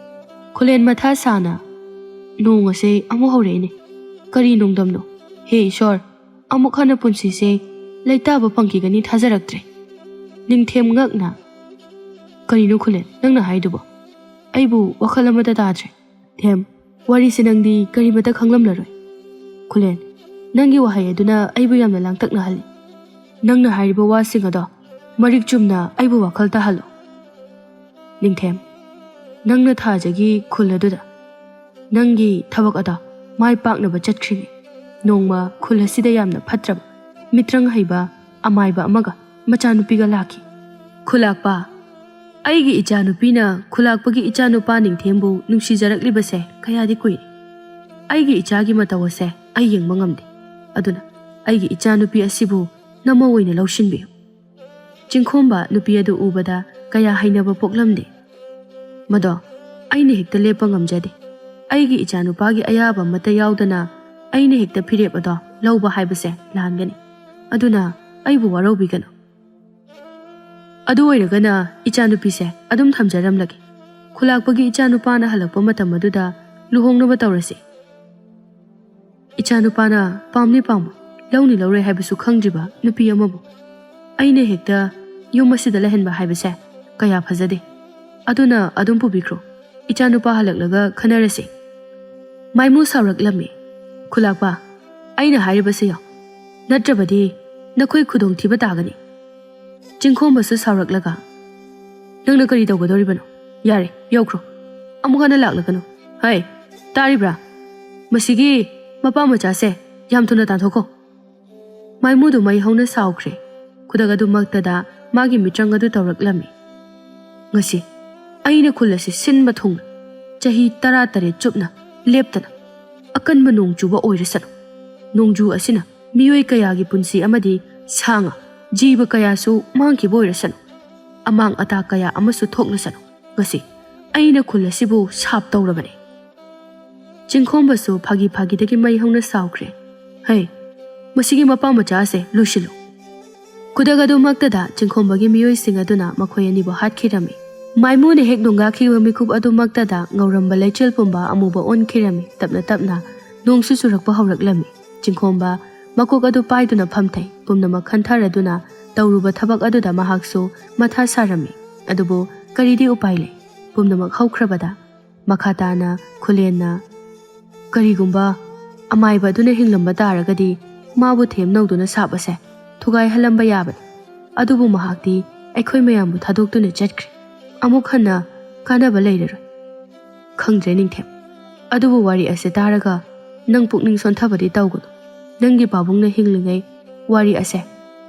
ꯈꯨꯂꯦꯟ ꯃꯊꯥ ꯁꯥꯅ, ꯅꯣꯡ ꯑꯁꯦ ꯑꯃꯨꯛ ꯍꯧꯔꯛꯏꯅꯦ꯫ ꯀꯔꯤ ꯅꯣꯡꯗꯝꯅꯣ? ꯍꯦ ꯏꯁꯣꯔ, ꯑꯃꯨꯛ ꯍꯟꯅ ꯄꯨꯟꯁꯤꯁꯦ ꯂꯩꯇꯥꯕ ꯐꯪꯈꯤꯒꯅꯤ ꯊꯥꯖꯔꯛꯇ꯭ꯔꯦ꯫ ꯅꯤꯡꯊꯦꯝ ꯉꯛꯅ, ꯀꯔꯤꯅꯣ ꯈꯨꯂꯦꯟ ꯅꯪꯅ ꯍꯥꯏꯗꯨꯕꯣ? ꯑꯩꯕꯨ ꯋꯥꯈꯜ ꯑꯃꯇ ꯇꯥꯗ꯭ꯔꯦ꯫ ꯊꯦꯝ, ꯋꯥꯔꯤꯁꯦ ꯅꯪꯗꯤ ꯀꯔꯤꯃꯇ ꯈꯪꯂꯝꯂꯔꯣꯏ꯫ ꯈꯨꯂꯦꯟ, ꯅꯪꯒꯤ ꯋꯥꯍꯩ ꯑꯗꯨꯅ ꯑꯩꯕꯨ ꯌꯥꯝꯅ ꯂꯥꯡꯇꯛꯅꯍꯜꯂꯤ꯫ ꯅꯪꯅ ꯍꯥꯏꯔꯤꯕ ꯋꯥꯁꯤꯡ ꯑꯗꯣ ꯃꯔꯤꯛ ꯆꯨꯝꯅ ꯑꯩꯕꯨ ꯋꯥꯈꯜ ꯇꯥꯍꯜꯂꯨ꯫ ꯅꯤꯡꯊꯦꯝ, ꯅꯪꯅ ꯊꯥꯖꯒꯤ ꯈꯨꯜ ꯑꯗꯨꯗ ꯅꯪꯒꯤ ꯊꯕꯛ ꯑꯗꯣ ꯃꯥꯏ ꯄꯥꯛꯅꯕ ꯆꯠꯈ꯭ꯔꯤꯉꯩ ꯅꯣꯡꯃ ꯈꯨꯜ ꯑꯁꯤꯗ ꯌꯥꯝꯅ ꯐꯠꯇ꯭ꯔꯕ, ꯃꯤꯇ꯭ꯔꯪ ꯍꯩꯕ ꯑꯃꯥꯏꯕ ꯑꯃꯒ ꯃꯆꯥꯅꯨꯄꯤꯒ ꯂꯥꯛꯈꯤ꯫ ꯈꯨꯂꯥꯛꯄ, ꯑꯩꯒꯤ ꯏꯆꯥꯅꯨꯄꯤꯅ ꯈꯨꯂꯥꯛꯄꯒꯤ ꯏꯆꯥꯅꯨꯄꯥ ꯅꯤꯡꯊꯦꯝꯕꯨ ꯅꯨꯡꯁꯤꯖꯔꯛꯂꯤꯕꯁꯦ ꯀꯌꯥꯗꯤ ꯀꯨꯏꯔꯦ꯫ ꯑꯩꯒꯤ ꯏꯆꯥꯒꯤ ꯃꯇꯧ ꯑꯁꯦ ꯑꯩ ꯌꯦꯡꯕ ꯉꯝꯗꯦ꯫ ꯑꯗꯨꯅ ꯑꯩꯒꯤ ꯏꯆꯥꯅꯨꯄꯤ ꯑꯁꯤꯕꯨ ꯅꯃꯧ ꯑꯣꯏꯅ ꯂꯧꯁꯤꯟꯕꯤꯌꯨ꯫ ꯆꯤꯡꯈꯣꯝꯕ ꯅꯨꯄꯤ ꯑꯗꯨ ꯎꯕꯗ ꯀꯌꯥ ꯍꯩꯅꯕ ꯄꯣꯛꯂꯝꯗꯦ꯫ ꯃꯗꯣ ꯑꯩꯅ ꯍꯦꯛꯇ ꯂꯦꯞꯄ ꯉꯝꯖꯗꯦ꯫ ꯑꯩꯒꯤ ꯏꯆꯥꯅꯨꯄꯥꯒꯤ ꯑꯌꯥꯕ ꯑꯃꯠꯇ ꯌꯥꯎꯗꯅ ꯑꯩꯅ ꯍꯦꯛꯇ ꯐꯤꯔꯦꯞ ꯑꯗꯣ ꯂꯧꯕ ꯍꯥꯏꯕꯁꯦ ꯂꯥꯟꯒꯅꯤ꯫ ꯑꯗꯨꯅ ꯑꯩꯕꯨ ꯋꯥꯔꯧꯕꯤꯒꯅꯨ꯫ ꯑꯗꯨ ꯑꯣꯏꯔꯒꯅ ꯏꯆꯥꯅꯨꯄꯤꯁꯦ ꯑꯗꯨꯝ ꯊꯝꯖꯔꯝꯂꯒꯦ꯫ ꯈꯨꯂꯥꯛꯄꯒꯤ ꯏꯆꯥꯅꯨꯄꯥꯅ ꯍꯜꯂꯛꯄ ꯃꯇꯝ ꯑꯗꯨꯗ ꯂꯨꯍꯣꯡꯅꯕ ꯇꯧꯔꯁꯤ꯫ ꯏꯆꯥꯅꯨꯄꯥꯅ ꯄꯥꯝꯅꯤ ꯄꯥꯝꯃꯣꯏ, ꯂꯧꯅꯤ ꯂꯧꯔꯣꯏ ꯍꯥꯏꯕꯁꯨ ꯈꯪꯗ꯭ꯔꯤꯕ ꯅꯨꯄꯤ ꯑꯃꯕꯨ ꯑꯩꯅ ꯍꯦꯛꯇ ꯌꯨꯝ ꯑꯁꯤꯗ ꯂꯩꯍꯟꯕ ꯍꯥꯏꯕꯁꯦ ꯀꯌꯥ ꯐꯖꯗꯦ꯫ ꯑꯗꯨꯅ ꯑꯗꯨꯝ ꯄꯨꯕꯤꯈ꯭ꯔꯣ꯫ ꯏꯆꯥꯅꯨꯄꯥ ꯍꯜꯂꯛꯂꯒ ꯈꯟꯅꯔꯁꯤ꯫ ꯃꯥꯏꯃꯨ ꯁꯥꯎꯔꯛꯂꯝꯃꯤ꯫ ꯈꯨꯂꯥꯛꯄ, ꯑꯩꯅ ꯍꯥꯏꯔꯤꯕꯁꯦ ꯌꯥꯎ, ꯅꯠꯇ꯭ꯔꯕꯗꯤ ꯅꯈꯣꯏ ꯈꯨꯗꯣꯡꯊꯤꯕ ꯇꯥꯒꯅꯤ꯫ ꯆꯤꯡꯈꯣꯝꯕꯁꯨ ꯁꯥꯎꯔꯛꯂꯒ, ꯅꯪꯅ ꯀꯔꯤ ꯇꯧꯒꯗꯧꯔꯤꯕꯅꯣ? ꯌꯥꯔꯦ, ꯌꯧꯈ꯭ꯔꯣ꯫ ꯑꯃꯨꯛ ꯍꯟꯅ ꯂꯥꯛꯂꯒꯅꯨ꯫ ꯍꯩ, ꯇꯥꯔꯤꯕ꯭ꯔꯥ? ꯃꯁꯤꯒꯤ ꯃꯄꯥ ꯃꯆꯥꯁꯦ ꯌꯥꯝ ꯊꯨꯅ ꯇꯥꯟꯊꯣꯛꯈꯣ꯫ ꯃꯥꯏꯃꯨꯗꯨ ꯃꯩ ꯍꯧꯅ ꯁꯥꯎꯈ꯭ꯔꯦ꯫ ꯈꯨꯗꯛ ꯑꯗꯨꯃꯛꯇꯗ ꯃꯥꯒꯤ ꯃꯤꯇ꯭ꯔꯪ ꯑꯗꯨ ꯇꯧꯔꯛꯂꯝꯃꯤ꯫ ꯉꯁꯤ ꯑꯩꯅ ꯈꯨꯜ ꯑꯁꯤ ꯁꯤꯟꯕ ꯊꯨꯡꯅ ꯆꯍꯤ 13 ꯆꯨꯞꯅ ꯂꯦꯞꯇꯅ ꯑꯀꯟꯕ ꯅꯣꯡ ꯆꯨꯕ ꯑꯣꯏꯔꯁꯅꯨ꯫ ꯅꯣꯡꯖꯨ ꯑꯁꯤꯅ ꯃꯤꯑꯣꯏ ꯀꯌꯥꯒꯤ ꯄꯨꯟꯁꯤ ꯑꯃꯗꯤ ꯁꯥ ꯉꯥ ꯖꯤꯕ ꯀꯌꯥꯁꯨ ꯃꯥꯡꯈꯤꯕ ꯑꯣꯏꯔꯁꯅꯨ꯫ ꯑꯃꯥꯡ ꯑꯇꯥ ꯀꯌꯥ ꯑꯃꯁꯨ ꯊꯣꯛꯂꯁꯅꯨ꯫ ꯉꯁꯤ ꯑꯩꯅ ꯈꯨꯜ ꯑꯁꯤꯕꯨ ꯁꯥꯞ ꯇꯧꯔꯕꯅꯤ꯫ ꯆꯤꯡꯈꯣꯝꯕꯁꯨ ꯐꯥꯒꯤ ꯐꯥꯒꯤꯗꯒꯤ ꯃꯩ ꯍꯧꯅ ꯁꯥꯎꯈ꯭ꯔꯦ꯫ ꯍꯩ, ꯃꯁꯤꯒꯤ ꯃꯄꯥ ꯃꯆꯥ ꯑꯁꯦ ꯂꯣꯏꯁꯤꯜꯂꯨ꯫ ꯈꯨꯗꯛ ꯑꯗꯨꯃꯛꯇꯗ ꯆꯤꯡꯈꯣꯝꯕꯒꯤ ꯃꯤꯑꯣꯏꯁꯤꯡ ꯑꯗꯨꯅ ꯃꯈꯣꯏ ꯑꯅꯤꯕꯨ ꯍꯥꯠꯈꯤꯔꯝꯃꯤ꯫ ꯃꯥꯏꯃꯨꯅ ꯍꯦꯛ ꯅꯣꯡꯒꯥꯈꯤꯕ ꯃꯤꯀꯨꯞ ꯑꯗꯨꯃꯛꯇꯗ ꯉꯧꯔꯝꯕ ꯂꯩꯆꯤꯜ ꯄꯨꯝꯕ ꯑꯃꯨꯕ ꯑꯣꯟꯈꯤꯔꯝꯃꯤ꯫ ꯇꯞꯅ ꯇꯞꯅ ꯅꯣꯡꯁꯨ ꯆꯨꯔꯛꯄ ꯍꯧꯔꯛꯂꯝꯃꯤ꯫ ꯆꯤꯡꯈꯣꯝꯕ ꯃꯀꯣꯛ ꯑꯗꯨ ꯄꯥꯏꯗꯨꯅ ꯐꯝꯊꯩ꯫ ꯄꯨꯝꯅꯃꯛ ꯈꯟꯊꯔꯗꯨꯅ ꯇꯧꯔꯨꯕ ꯊꯕꯛ ꯑꯗꯨꯗ ꯃꯍꯥꯛꯁꯨ ꯃꯊꯥ ꯁꯥꯔꯝꯃꯤ꯫ ꯑꯗꯨꯕꯨ ꯀꯔꯤꯗꯤ ꯎꯄꯥꯏ ꯂꯩ? ꯄꯨꯝꯅꯃꯛ ꯍꯧꯈ꯭ꯔꯕꯗ ꯃꯈꯥ ꯇꯥꯅ ꯈꯨꯂꯦꯟꯅ, ꯀꯔꯤꯒꯨꯝꯕ ꯑꯃꯥꯏꯕ ꯑꯗꯨꯅ ꯍꯤꯡꯂꯝꯕ ꯇꯥꯔꯒꯗꯤ ꯃꯥꯕꯨ ꯊꯦꯝꯅꯧꯗꯨꯅ ꯁꯥꯞ ꯑꯁꯦ ꯊꯨꯒꯥꯏꯍꯜꯂꯝꯕ ꯌꯥꯕꯅꯤ꯫ ꯑꯗꯨꯕꯨ ꯃꯍꯥꯛꯇꯤ ꯑꯩꯈꯣꯏ ꯃꯌꯥꯝꯕꯨ ꯊꯥꯗꯣꯛꯇꯨꯅ ꯆꯠꯈ꯭ꯔꯦ꯫ ꯑꯃꯨꯛ ꯍꯟꯅ ꯀꯥꯟꯅꯕ ꯂꯩꯔꯔꯣꯏ꯫ ꯈꯪꯗ꯭ꯔꯦ ꯅꯤꯡꯊꯦꯝ, ꯑꯗꯨꯕꯨ ꯋꯥꯔꯤ ꯑꯁꯤ ꯇꯥꯔꯒ ꯅꯪ ꯄꯨꯛꯅꯤꯡ ꯁꯣꯟꯊꯕꯗꯤ ꯇꯧꯒꯅꯨ꯫ ꯅꯪꯒꯤ ꯄꯥꯕꯨꯡꯅ ꯍꯤꯡꯂꯤꯉꯩ ꯋꯥꯔꯤ ꯑꯁꯦ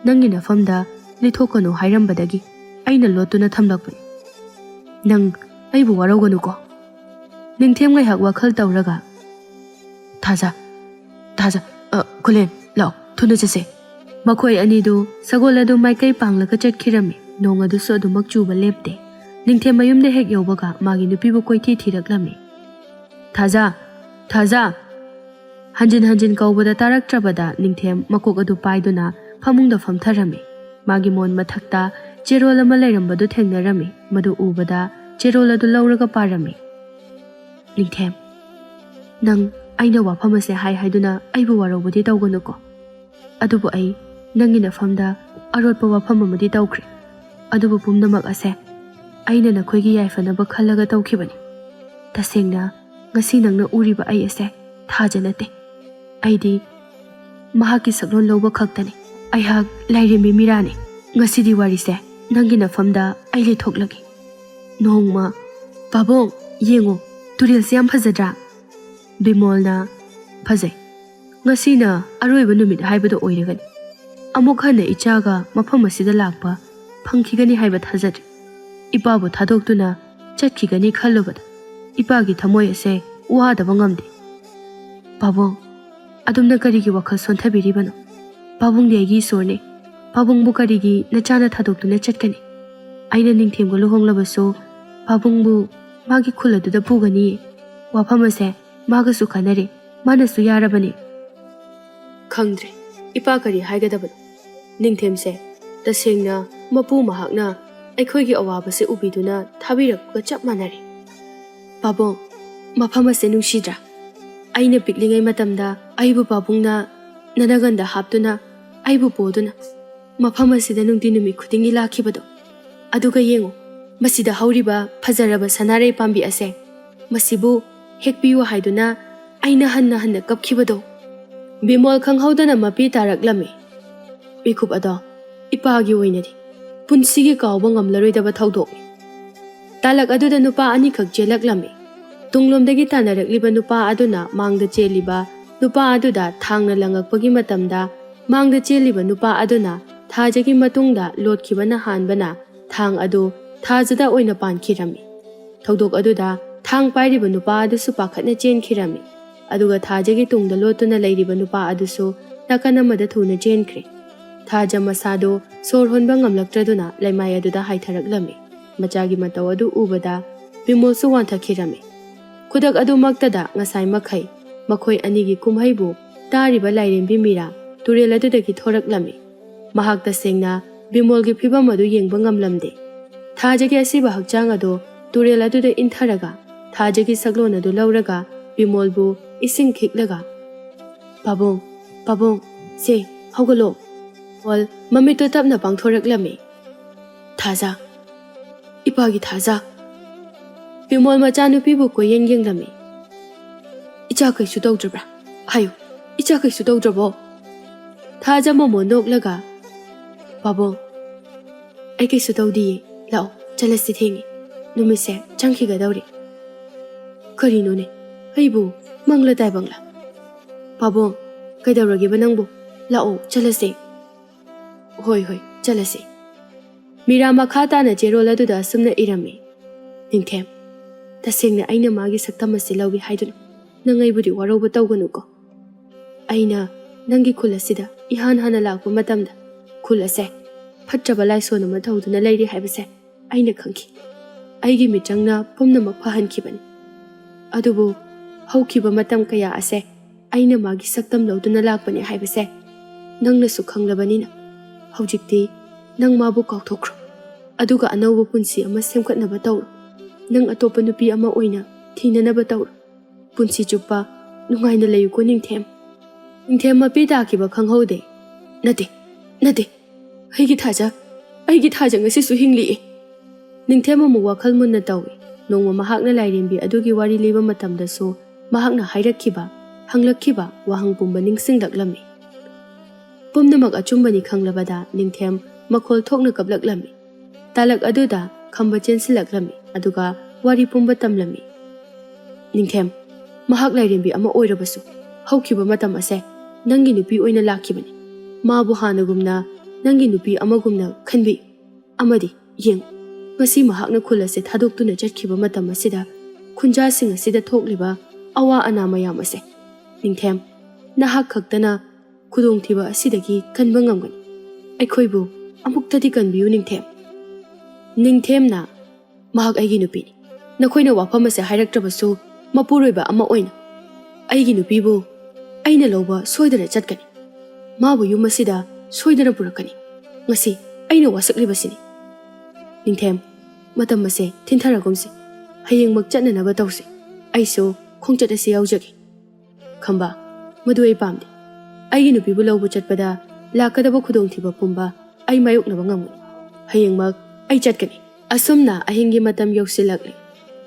ꯅꯪꯒꯤ ꯅꯐꯝꯗ ꯂꯤꯊꯣꯛꯀꯅꯨ ꯍꯥꯏꯔꯝꯕꯗꯒꯤ ꯑꯩꯅ ꯂꯣꯠꯇꯨꯅ ꯊꯝꯂꯛꯄꯅꯤ꯫ ꯅꯪ ꯑꯩꯕꯨ ꯋꯥꯔꯧꯒꯅꯨꯀꯣ꯫ ꯅꯤꯡꯊꯦꯝ ꯉꯥꯏꯍꯥꯛ ꯋꯥꯈꯜ ꯇꯧꯔꯒ, ꯊꯥꯖ, ꯈꯨꯂꯦꯟ ꯂꯥꯛꯑꯣ, ꯊꯨꯅ ꯆꯠꯁꯦ꯫ ꯃꯈꯣꯏ ꯑꯅꯤꯗꯨ ꯁꯒꯣꯜ ꯑꯗꯨ ꯃꯥꯏꯀꯩ ꯄꯥꯡꯂꯒ ꯆꯠꯈꯤꯔꯝꯃꯤ꯫ ꯅꯣꯡ ꯑꯗꯨꯁꯨ ꯑꯗꯨꯃꯛ ꯆꯨꯕ ꯂꯦꯞꯇꯦ꯫ ꯅꯤꯡꯊꯦꯝ ꯃꯌꯨꯝꯗ ꯍꯦꯛ ꯌꯧꯕꯒ ꯃꯥꯒꯤ ꯅꯨꯄꯤꯕꯨ ꯀꯣꯏꯊꯤ ꯊꯤꯔꯛꯂꯝꯃꯤ꯫ ꯊꯥꯖ, ꯊꯥꯖ! ꯍꯟꯖꯤꯟ ꯍꯟꯖꯤꯟ ꯀꯧꯕꯗ ꯇꯥꯔꯛꯇ꯭ꯔꯕꯗ ꯅꯤꯡꯊꯦꯝ ꯃꯀꯣꯛ ꯑꯗꯨ ꯄꯥꯏꯗꯨꯅ ꯐꯃꯨꯡꯗ ꯐꯝꯊꯔꯝꯃꯤ꯫ ꯃꯥꯒꯤ ꯃꯣꯟ ꯃꯊꯛꯇ ꯆꯦꯔꯣꯜ ꯑꯃ ꯂꯩꯔꯝꯕꯗꯨ ꯊꯦꯡꯅꯔꯝꯃꯤ꯫ ꯃꯗꯨ ꯎꯕꯗ ꯆꯦꯔꯣꯜ ꯑꯗꯨ ꯂꯧꯔꯒ ꯄꯥꯔꯝꯃꯤ꯫ ꯅꯤꯡꯊꯦꯝ, ꯅꯪ ꯑꯩꯅ ꯋꯥꯐꯝ ꯑꯁꯦ ꯍꯥꯏꯗꯨꯅ ꯑꯩꯕꯨ ꯋꯥꯔꯧꯕꯗꯤ ꯇꯧꯒꯅꯨꯀꯣ꯫ ꯑꯗꯨꯕꯨ ꯑꯩ ꯅꯪꯒꯤ ꯅꯐꯝꯗ ꯑꯔꯣꯠꯄ ꯋꯥꯐꯝ ꯑꯃꯗꯤ ꯇꯧꯈ꯭ꯔꯦ꯫ ꯑꯗꯨꯕꯨ ꯄꯨꯝꯅꯃꯛ ꯑꯁꯦ ꯑꯩꯅ ꯅꯈꯣꯏꯒꯤ ꯌꯥꯏꯐꯅꯕ ꯈꯜꯂꯒ ꯇꯧꯈꯤꯕꯅꯤ꯫ ꯇꯁꯦꯡꯅ ꯉꯁꯤ ꯅꯪꯅ ꯎꯔꯤꯕ ꯑꯩ ꯑꯁꯦ ꯊꯥꯖ ꯅꯠꯇꯦ꯫ ꯑꯩꯗꯤ ꯃꯍꯥꯛꯀꯤ ꯁꯛꯂꯣꯟ ꯂꯧꯕ ꯈꯛꯇꯅꯤ꯫ ꯑꯩꯍꯥꯛ ꯂꯥꯏꯔꯦꯝꯕꯤ ꯃꯤꯔꯥꯅꯤ꯫ ꯉꯁꯤꯗꯤ ꯋꯥꯔꯤꯁꯦ ꯅꯪꯒꯤ ꯅꯐꯝꯗ ꯑꯩ ꯂꯩꯊꯣꯛꯂꯒꯦ꯫ ꯅꯣꯡꯃ ꯄꯥꯕꯨꯡ ꯌꯦꯡꯉꯨ, ꯇꯨꯔꯦꯜꯁꯦ ꯌꯥꯝ ꯐꯖꯗ꯭ꯔꯥ? ꯕꯤꯃꯣꯜꯅ ꯐꯖꯩ꯫ ꯉꯁꯤꯅ ꯑꯔꯣꯏꯕ ꯅꯨꯃꯤꯠ ꯍꯥꯏꯕꯗꯣ ꯑꯣꯏꯔꯒꯅꯤ꯫ ꯑꯃꯨꯛ ꯍꯟꯅ ꯏꯆꯥꯒ ꯃꯐꯝ ꯑꯁꯤꯗ ꯂꯥꯛꯄ ꯐꯪꯈꯤꯒꯅꯤ ꯍꯥꯏꯕ ꯊꯥꯖꯗ꯭ꯔꯤ꯫ ꯏꯄꯥꯕꯨ ꯊꯥꯗꯣꯛꯇꯨꯅ ꯆꯠꯈꯤꯒꯅꯤ ꯈꯜꯂꯨꯕꯗ ꯏꯄꯥꯒꯤ ꯊꯃꯣꯏ ꯑꯁꯦ ꯋꯥꯗꯕ ꯉꯝꯗꯦ꯫ ꯄꯥꯕꯨꯡ, ꯑꯗꯨꯝꯅ ꯀꯔꯤꯒꯤ ꯋꯥꯈꯜ ꯁꯣꯟꯊꯕꯤꯔꯤꯕꯅꯣ? ꯄꯥꯕꯨꯡꯗꯤ ꯑꯩꯒꯤ ꯏꯁꯣꯔꯅꯤ꯫ ꯄꯥꯕꯨꯡꯕꯨ ꯀꯔꯤꯒꯤ ꯅꯆꯥꯅ ꯊꯥꯗꯣꯛꯇꯨꯅ ꯆꯠꯀꯅꯤ? ꯑꯩꯅ ꯅꯤꯡꯊꯦꯝꯒ ꯂꯨꯍꯣꯡꯂꯕꯁꯨ ꯄꯥꯕꯨꯡꯕꯨ ꯃꯥꯒꯤ ꯈꯨꯜ ꯑꯗꯨꯗ ꯄꯨꯒꯅꯤꯌꯦ꯫ ꯋꯥꯐꯝ ꯑꯁꯦ ꯃꯥꯒꯁꯨ ꯈꯟꯅꯔꯦ, ꯃꯥꯅꯁꯨ ꯌꯥꯔꯕꯅꯤ꯫ ꯈꯪꯗ꯭ꯔꯦ ꯏꯄꯥ ꯀꯔꯤ ꯍꯥꯏꯒꯗꯕꯅꯣ꯫ ꯅꯤꯡꯊꯦꯝꯁꯦ ꯇꯁꯦꯡꯅ ꯃꯄꯨ ꯃꯍꯥꯛꯅ ꯑꯩꯈꯣꯏꯒꯤ ꯑꯋꯥꯕꯁꯦ ꯎꯕꯤꯗꯨꯅ ꯊꯥꯕꯤꯔꯛꯄꯒ ꯆꯞ ꯃꯥꯟꯅꯔꯦ꯫ ꯄꯥꯕꯨꯡ, ꯃꯐꯝ ꯑꯁꯦ ꯅꯨꯡꯁꯤꯗ꯭ꯔꯥ? ꯑꯩꯅ ꯄꯤꯛꯂꯤꯉꯩ ꯃꯇꯝꯗ ꯑꯩꯕꯨ ꯄꯥꯕꯨꯡꯅ ꯅꯅꯒꯟꯗ ꯍꯥꯞꯇꯨꯅ ꯑꯩꯕꯨ ꯄꯣꯗꯨꯅ ꯃꯐꯝ ꯑꯁꯤꯗ ꯅꯨꯡꯇꯤ ꯅꯨꯃꯤꯠ ꯈꯨꯗꯤꯡꯒꯤ ꯂꯥꯛꯈꯤꯕꯗꯣ꯫ ꯑꯗꯨꯒ ꯌꯦꯡꯉꯨ, ꯃꯁꯤꯗ ꯍꯧꯔꯤꯕ ꯐꯖꯔꯕ ꯁꯅꯥꯔꯩ ꯄꯥꯝꯕꯤ ꯑꯁꯦ, ꯃꯁꯤꯕꯨ ꯍꯦꯛꯄꯤꯌꯨ ꯍꯥꯏꯗꯨꯅ ꯑꯩꯅ ꯍꯟꯅ ꯍꯟꯅ ꯀꯞꯈꯤꯕꯗꯣ꯫ ꯕꯤꯃꯣꯜ ꯈꯪꯍꯧꯗꯅ ꯃꯄꯤ ꯇꯥꯔꯛꯂꯝꯃꯤ꯫ ꯃꯤꯀꯨꯞ ꯑꯗꯣ ꯏꯄꯥꯒꯤ ꯑꯣꯏꯅꯗꯤ ꯄꯨꯟꯁꯤꯒꯤ ꯀꯥꯎꯕ ꯉꯝꯂꯔꯣꯏꯗꯕ ꯊꯧꯗꯣꯛꯅꯤ꯫ ꯇꯥꯂꯛ ꯑꯗꯨꯗ ꯅꯨꯄꯥ ꯑꯅꯤꯈꯛ ꯆꯦꯜꯂꯛꯂꯝꯃꯤ꯫ ꯇꯨꯡꯂꯣꯝꯗꯒꯤ ꯇꯥꯟꯅꯔꯛꯂꯤꯕ ꯅꯨꯄꯥ ꯑꯗꯨꯅ ꯃꯥꯡꯗ ꯆꯦꯜꯂꯤꯕ ꯅꯨꯄꯥ ꯑꯗꯨꯗ ꯊꯥꯡꯅ ꯂꯪꯉꯛꯄꯒꯤ ꯃꯇꯝꯗ ꯃꯥꯡꯗ ꯆꯦꯜꯂꯤꯕ ꯅꯨꯄꯥ ꯑꯗꯨꯅ ꯊꯥꯖꯒꯤ ꯃꯇꯨꯡꯗ ꯂꯣꯠꯈꯤꯕꯅ ꯍꯥꯟꯕꯅ ꯊꯥꯡ ꯑꯗꯨ ꯊꯥꯖꯗ ꯑꯣꯏꯅ ꯄꯥꯟꯈꯤꯔꯝꯃꯤ꯫ ꯊꯧꯗꯣꯛ ꯑꯗꯨꯗ ꯊꯥꯡ ꯄꯥꯏꯔꯤꯕ ꯅꯨꯄꯥ ꯑꯗꯨꯁꯨ ꯄꯥꯈꯠꯅ ꯆꯦꯟꯈꯤꯔꯝꯃꯤ꯫ ꯑꯗꯨꯒ ꯊꯥꯖꯒꯤ ꯇꯨꯡꯗ ꯂꯣꯠꯇꯨꯅ ꯂꯩꯔꯤꯕ ꯅꯨꯄꯥ ꯑꯗꯨꯁꯨ ꯅꯥꯀꯟ ꯑꯃꯗ ꯊꯨꯅ ꯆꯦꯟꯈ꯭ꯔꯦ꯫ ꯊꯥꯖ ꯃꯁꯥꯗꯣ ꯁꯣꯔ ꯍꯣꯟꯕ ꯉꯝꯂꯛꯇ꯭ꯔꯗꯨꯅ ꯂꯩꯃꯥꯏ ꯑꯗꯨꯗ ꯍꯥꯏꯊꯔꯛꯂꯝꯃꯤ꯫ ꯃꯆꯥꯒꯤ ꯃꯇꯧ ꯑꯗꯨ ꯎꯕꯗ ꯕꯤꯃꯣꯜꯁꯨ ꯋꯥꯟꯊꯈꯤꯔꯝꯃꯤ꯫ ꯈꯨꯗꯛ ꯑꯗꯨꯃꯛꯇꯗ ꯉꯁꯥꯏ ꯃꯈꯩ ꯃꯈꯣꯏ ꯑꯅꯤꯒꯤ ꯀꯨꯝꯍꯩꯕꯨ ꯇꯥꯔꯤꯕ ꯂꯥꯏꯔꯦꯝꯕꯤ ꯃꯤꯔꯥ ꯇꯨꯔꯦꯜ ꯑꯗꯨꯗꯒꯤ ꯊꯣꯔꯛꯂꯝꯃꯤ꯫ ꯃꯍꯥꯛ ꯇꯁꯦꯡꯅ ꯕꯤꯃꯣꯜꯒꯤ ꯐꯤꯚꯝ ꯑꯗꯨ ꯌꯦꯡꯕ ꯉꯝꯂꯝꯗꯦ꯫ ꯊꯥꯖꯒꯤ ꯑꯁꯤꯕ ꯍꯛꯆꯥꯡ ꯑꯗꯨ ꯇꯨꯔꯦꯜ ꯑꯗꯨꯗ ꯏꯟꯊꯔꯒ ꯊꯥꯖꯒꯤ ꯁꯛꯂꯣꯟ ꯑꯗꯨ ꯂꯧꯔꯒ ꯕꯤꯃꯣꯜꯕꯨ ꯏꯁꯤꯡ ꯈꯤꯛꯂꯒ, ꯄꯥꯕꯨꯡ, ꯄꯥꯕꯨꯡ, ꯁꯦ ꯍꯧꯒꯠꯂꯣ꯫ ꯕꯤꯃꯣꯜ ꯃꯃꯤꯠꯇꯨ ꯇꯞꯅ ꯄꯥꯡꯊꯣꯔꯛꯂꯝꯃꯤ꯫ ꯊꯥꯖ, ꯏꯄꯥꯒꯤ ꯊꯥꯖ! ꯕꯤꯃꯣꯜ ꯃꯆꯥꯅꯨꯄꯤꯕꯨ ꯀꯣꯏꯌꯦꯡ ꯌꯦꯡꯂꯝꯃꯤ꯫ ꯏꯆꯥ ꯀꯩꯁꯨ ꯇꯧꯗ꯭ꯔꯕ꯭ꯔꯥ? ꯍꯥꯏꯌꯨ, ꯏꯆꯥ ꯀꯩꯁꯨ ꯇꯧꯗ꯭ꯔꯕꯣ? ꯊꯥꯖ ꯃꯃꯣꯟ ꯅꯣꯛꯂꯒ, ꯄꯥꯕꯨꯡ, ꯑꯩ ꯀꯩꯁꯨ ꯇꯧꯗꯤꯌꯦ꯫ ꯂꯥꯛꯑꯣ ꯆꯠꯂꯁꯤ, ꯊꯦꯡꯉꯤ꯫ ꯅꯨꯃꯤꯠꯁꯦ ꯆꯪꯈꯤꯒꯗꯧꯔꯦ꯫ ꯀꯔꯤꯅꯣꯅꯦ, ꯑꯩꯕꯨ ꯃꯪꯂ ꯇꯥꯏꯕꯪꯂ? ꯄꯥꯕꯨꯡ, ꯀꯩꯗꯧꯔꯒꯦꯕ ꯅꯪꯕꯨ? ꯂꯥꯛꯑꯣ ꯆꯠꯂꯁꯦ꯫ ꯍꯣꯏ ꯍꯣꯏ ꯆꯠꯂꯁꯤ꯫ ꯃꯤꯔꯥ ꯃꯈꯥ ꯇꯥꯅ ꯆꯦꯔꯣꯜ ꯑꯗꯨꯗ ꯑꯁꯨꯝꯅ ꯏꯔꯝꯃꯤ꯫ ꯅꯤꯡꯊꯦꯝ, ꯇꯁꯦꯡꯅ ꯑꯩꯅ ꯃꯥꯒꯤ ꯁꯛꯇꯝ ꯑꯁꯤ ꯂꯧꯏ ꯍꯥꯏꯗꯨꯅ ꯅꯪ ꯑꯩꯕꯨꯗꯤ ꯋꯥꯔꯧꯕ ꯇꯧꯒꯅꯨꯀꯣ꯫ ꯑꯩꯅ ꯅꯪꯒꯤ ꯈꯨꯜ ꯑꯁꯤꯗ ꯏꯍꯥꯟ ꯍꯥꯟꯅ ꯂꯥꯛꯄ ꯃꯇꯝꯗ ꯈꯨꯜ ꯑꯁꯦ ꯐꯠꯇ꯭ꯔꯕ ꯂꯥꯏꯁꯣꯟ ꯑꯃ ꯇꯧꯗꯨꯅ ꯂꯩꯔꯤ ꯍꯥꯏꯕꯁꯦ ꯑꯩꯅ ꯈꯪꯈꯤ꯫ ꯑꯩꯒꯤ ꯃꯤꯆꯪꯅ ꯄꯨꯝꯅꯃꯛ ꯐꯍꯟꯈꯤꯕꯅꯤ꯫ ꯑꯗꯨꯕꯨ ꯍꯧꯈꯤꯕ ꯃꯇꯝ ꯀꯌా ꯑꯁꯦ ꯑꯩꯅ ꯃꯥꯒꯤ ꯁꯛꯇꯝ ꯂꯧꯗꯨꯅ ꯂꯥꯛꯄꯅꯤ ꯍꯥꯏꯕꯁꯦ ꯅꯪꯅꯁꯨ ꯈꯪꯂꯕꯅꯤꯅ ꯍꯧꯖꯤꯛꯇꯤ ꯅꯪ ꯃꯥꯕꯨ ꯀꯥꯎꯊꯣꯛꯈ꯭ꯔꯣ꯫ ꯑꯗꯨꯒ ꯑꯅꯧꯕ ꯄꯨꯟꯁꯤ ꯑꯃ ꯁꯦꯝꯒꯠꯅꯕ ꯇꯧꯔꯣ꯫ ꯅꯪ ꯑꯇꯣꯞꯄ ꯅꯨꯄꯤ ꯑꯃ ꯑꯣꯏꯅ ꯊꯤꯅꯅꯕ ꯇꯧꯔꯣ꯫ ꯄꯨꯟꯁꯤ ꯆꯨꯞꯄ ꯅꯨꯡꯉꯥꯏꯅ ꯂꯩꯌꯨꯀꯣ ꯅꯤꯡꯊꯦꯝ꯫ ꯅꯤꯡꯊꯦꯝ ꯃꯄꯤ ꯇꯥꯈꯤꯕ ꯈꯪꯍꯧꯗꯦ꯫ ꯅꯠꯇꯦ, ꯅꯠꯇꯦ, ꯑꯩꯒꯤ ꯊꯥꯖ ꯉꯁꯤꯁꯨ ꯍꯤꯡꯂꯤꯑꯦ꯫ ꯅꯤꯡꯊꯦꯝ ꯑꯃꯨꯛ ꯋꯥꯈꯜ ꯃꯨꯟꯅ ꯇꯧꯏ꯫ ꯅꯣꯡꯃ ꯃꯍꯥꯛꯅ ꯂꯥꯏꯔꯦꯝꯕꯤ ꯑꯗꯨꯒꯤ ꯋꯥꯔꯤ ꯂꯤꯕ ꯃꯇꯝꯗꯁꯨ ꯃꯍꯥꯛꯅ ꯍꯥꯏꯔꯛꯈꯤꯕ, ꯍꯪꯂꯛꯈꯤꯕ ꯋꯥꯍꯪ ꯄꯨꯝꯕ ꯅꯤꯡꯁꯤꯡꯂꯛꯂꯝꯃꯤ꯫ ꯄꯨꯝꯅꯃꯛ ꯑꯆꯨꯝꯕꯅꯤ ꯈꯪꯂꯕꯗ ꯅꯤꯡꯊꯦꯝ ꯃꯈꯣꯜ ꯊꯣꯛꯅ ꯀꯞꯂꯛꯂꯝꯃꯤ꯫ ꯇꯥꯂꯛ ꯑꯗꯨꯗ ꯈꯝꯕ ꯆꯦꯟꯁꯤꯜꯂꯛꯂꯝꯃꯤ ꯑꯗꯨꯒ ꯋꯥꯔꯤ ꯄꯨꯝꯕ ꯇꯝꯂꯝꯃꯤ꯫ ꯅꯤꯡꯊꯦꯝ, ꯃꯍꯥꯛ ꯂꯥꯏꯔꯦꯝꯕꯤ ꯑꯃ ꯑꯣꯏꯔꯕꯁꯨ ꯍꯧꯈꯤꯕ ꯃꯇꯝ ꯑꯁꯦ ꯅꯪꯒꯤ ꯅꯨꯄꯤ ꯑꯣꯏꯅ ꯂꯥꯛꯈꯤꯕꯅꯤ꯫ ꯃꯥꯕꯨ ꯍꯥꯟꯅꯒꯨꯝꯅ ꯅꯪꯒꯤ ꯅꯨꯄꯤ ꯑꯃꯒꯨꯝꯅ ꯈꯟꯕꯤꯌꯨ꯫ ꯑꯃꯗꯤ ꯌꯦꯡꯉꯨ, ꯉꯁꯤ ꯃꯍꯥꯛꯅ ꯈꯨꯜ ꯑꯁꯦ ꯊꯥꯗꯣꯛꯇꯨꯅ ꯆꯠꯈꯤꯕ ꯃꯇꯝ ꯑꯁꯤꯗ ꯈꯨꯟꯖꯥꯁꯤꯡ ꯑꯁꯤꯗ ꯊꯣꯛꯂꯤꯕ ꯑꯋꯥ ꯑꯅꯥ ꯃꯌꯥꯝ ꯑꯁꯦ ꯅꯤꯡꯊꯦꯝ, ꯅꯍꯥꯛ ꯈꯛꯇꯅ ꯈꯨꯗꯣꯡꯊꯤꯕ ꯑꯁꯤꯗꯒꯤ ꯀꯟꯕ ꯉꯝꯒꯅꯤ꯫ ꯑꯩꯈꯣꯏꯕꯨ ꯑꯃꯨꯛꯇꯗꯤ ꯀꯟꯕꯤꯌꯨ ꯅꯤꯡꯊꯦꯝ꯫ ꯅꯤꯡꯊꯦꯝꯅ ꯃꯍꯥꯛ ꯑꯩꯒꯤ ꯅꯨꯄꯤꯅꯤ ꯅꯈꯣꯏꯅ ꯋꯥꯐꯝ ꯑꯁꯤ ꯍꯥꯏꯔꯛꯇ꯭ꯔꯕꯁꯨ ꯃꯄꯨꯔꯣꯏꯕ ꯑꯃ ꯑꯣꯏꯅ ꯑꯩꯒꯤ ꯅꯨꯄꯤꯕꯨ ꯑꯩꯅ ꯂꯧꯕ ꯁꯣꯏꯗꯅ ꯆꯠꯀꯅꯤ ꯃꯥꯕꯨ ꯌꯨꯝ ꯑꯁꯤꯗ ꯁꯣꯏꯗꯅ ꯄꯨꯔꯛꯀꯅꯤ ꯉꯁꯤ ꯑꯩꯅ ꯋꯥꯁꯛꯂꯤꯕꯁꯤꯅꯤ ꯅꯤꯡꯊꯦꯝ ꯃꯇꯝ ꯑꯁꯦ ꯊꯤꯟꯊꯔꯒꯨꯝꯁꯤ ꯍꯌꯦꯡꯃꯛ ꯆꯠꯅꯅꯕ ꯇꯧꯁꯤ ꯑꯩꯁꯨ ꯈꯣꯡꯆꯠ ꯑꯁꯤ ꯌꯥꯎꯖꯒꯦ ꯈꯝꯕ ꯃꯗꯨ ꯑꯩ ꯄꯥꯝꯗꯦ ꯑꯩꯒꯤ ꯅꯨꯄꯤꯕꯨ ꯂꯧꯕ ꯆꯠꯄꯗ ꯂꯥꯛꯀꯗꯕ ꯈꯨꯗꯣꯡꯊꯤꯕ ꯄꯨꯝꯕ ꯑꯩ ꯃꯥꯌꯣꯛꯅꯕ ꯉꯝꯒꯅꯤ ꯍꯌꯦꯡꯃꯛ ꯑꯩ ꯆꯠꯀꯅꯤ ꯑꯁꯨꯝꯅ ꯑꯍꯤꯡꯒꯤ ꯃꯇꯝ ꯌꯧꯁꯤꯜꯂꯛꯂꯦ